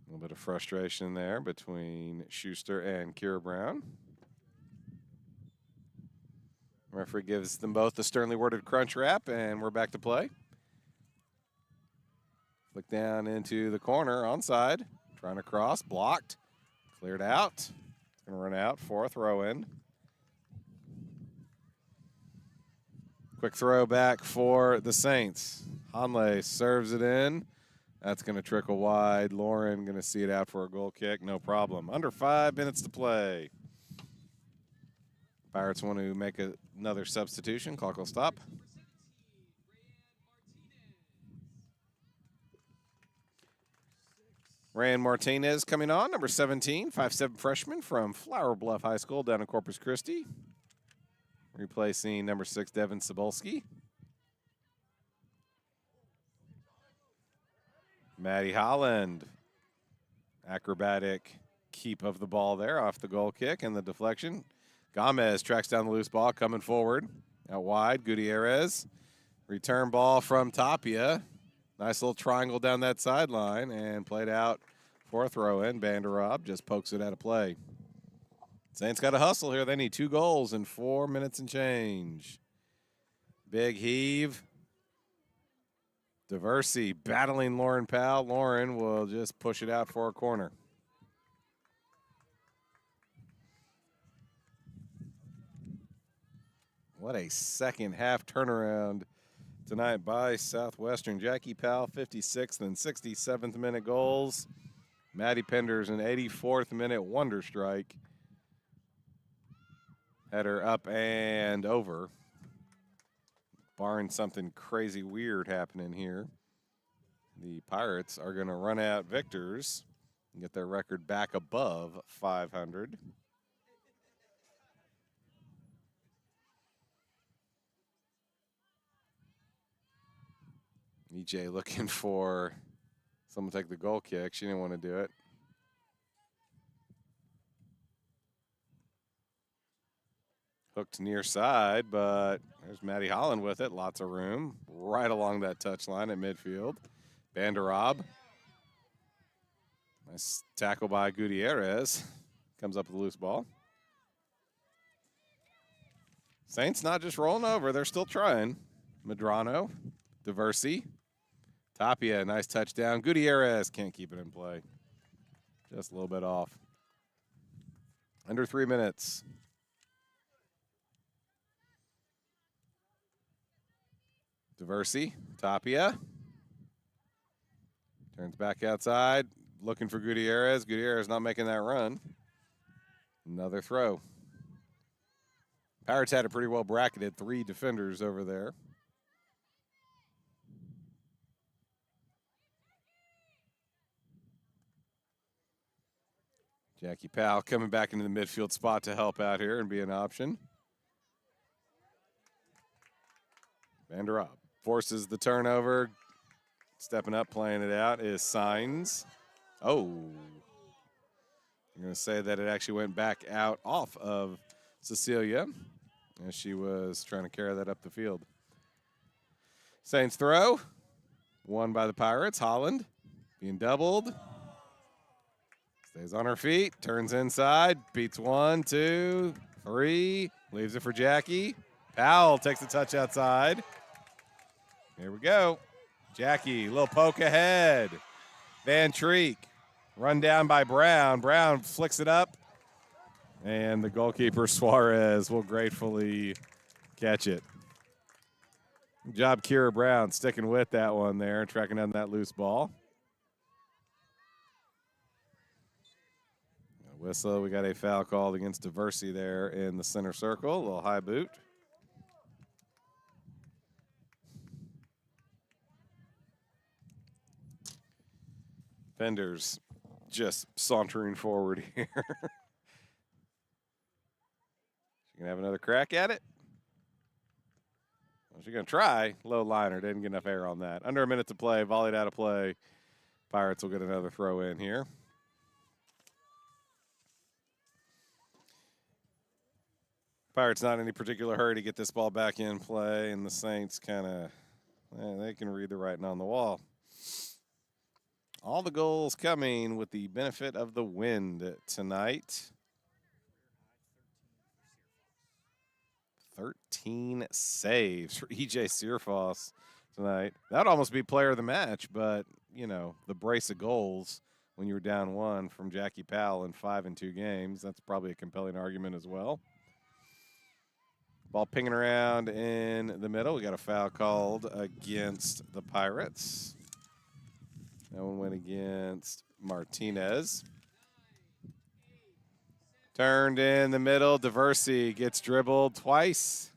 A little bit of frustration there between Schuster and Kira Brown. Referee gives them both the sternly worded crunch wrap, and we're back to play. Flick down into the corner, onside. Trying to cross, blocked, cleared out. It's going to run out for a throw-in. Quick throw back for the Saints. Hanley serves it in. That's going to trickle wide. Lauren going to see it out for a goal kick. No problem. Under 5 minutes to play. Pirates want to make another substitution. Clock will stop. Ryan Martinez coming on, number 17, 5'7" freshman from Flower Bluff High School down in Corpus Christi. Replacing number 6, Devin Cebulski. Maddie Holland, acrobatic keep of the ball there off the goal kick and the deflection. Gomez tracks down the loose ball, coming forward. Out wide, Gutierrez. Return ball from Tapia. Nice little triangle down that sideline and played out for a throw-in. Banderob just pokes it out of play. Saints got to hustle here. They need 2 goals in 4 minutes and change. Big heave. Diversey battling Lauren Powell. Lauren will just push it out for a corner. What a second half turnaround tonight by Southwestern. Jackie Powell, 56th and 67th minute goals. Maddie Penders, an 84th minute wonder strike. Header up and over. Barring something crazy weird happening here, the Pirates are going to run out victors and get their record back above 500. EJ looking for someone to take the goal kick. She didn't want to do it. Hooked near side, but there's Maddie Holland with it. Lots of room right along that touch line at midfield. Banderob. Nice tackle by Gutierrez. Comes up with a loose ball. Saints not just rolling over. They're still trying. Medrano. Diversi. Tapia, nice touchdown. Gutierrez can't keep it in play. Just a little bit off. Under 3 minutes. Diversi, Tapia. Turns back outside, looking for Gutierrez. Gutierrez not making that run. Another throw. Pirates had it pretty well bracketed. 3 defenders over there. Jackie Powell coming back into the midfield spot to help out here and be an option. Vanderop forces the turnover. Stepping up, playing it out is Signs. Oh. I'm going to say that it actually went back out off of Cecilia as she was trying to carry that up the field. Saints throw. Won by the Pirates. Holland being doubled. Stays on her feet, turns inside, beats 1, 2, 3, leaves it for Jackie. Powell takes a touch outside. Here we go. Jackie, little poke ahead. Van Treek, run down by Brown. Brown flicks it up, and the goalkeeper, Suarez, will gratefully catch it. Good job, Kira Brown, sticking with that one there, tracking down that loose ball. Whistle, we got a foul called against Diversi there in the center circle. A little high boot. Penders just sauntering forward here. She gonna have another crack at it? Well, she's gonna try. Low liner, didn't get enough air on that. Under a minute to play, volleyed out of play. Pirates will get another throw in here. Pirates not in any particular hurry to get this ball back in play, and the Saints kind of, they can read the writing on the wall. All the goals coming with the benefit of the wind tonight. 13 saves for EJ Searfoss tonight. That would almost be player of the match, but, you know, the brace of goals when you were down 1 from Jackie Powell in 5 in 2 games, that's probably a compelling argument as well. Ball pinging around in the middle. We got a foul called against the Pirates. That one went against Martinez. Turned in the middle. Diversi gets dribbled twice.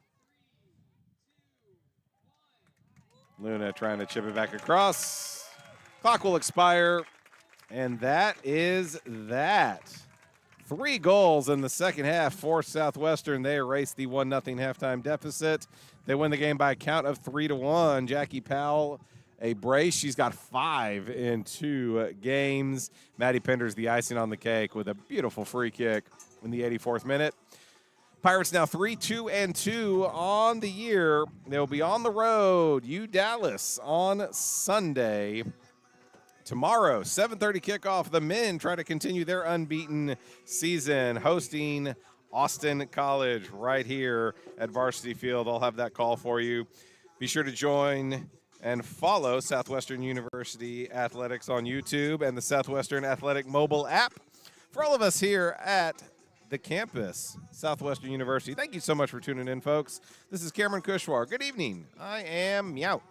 Luna trying to chip it back across. Clock will expire. And that is that. 3 goals in the second half for Southwestern. They erased the 1-0 halftime deficit. They win the game by a count of 3-1. Jackie Powell, a brace. She's got 5 in 2 games. Maddie Penders, the icing on the cake with a beautiful free kick in the 84th minute. Pirates now 3-2-2 on the year. They'll be on the road. Dallas on Sunday. Tomorrow, 7:30 kickoff. The men try to continue their unbeaten season, hosting Austin College right here at Varsity Field. I'll have that call for you. Be sure to join and follow Southwestern University Athletics on YouTube and the Southwestern Athletic mobile app. For all of us here at the campus, Southwestern University. Thank you so much for tuning in, folks. This is Cameron Kushwar. Good evening. I am Meowt.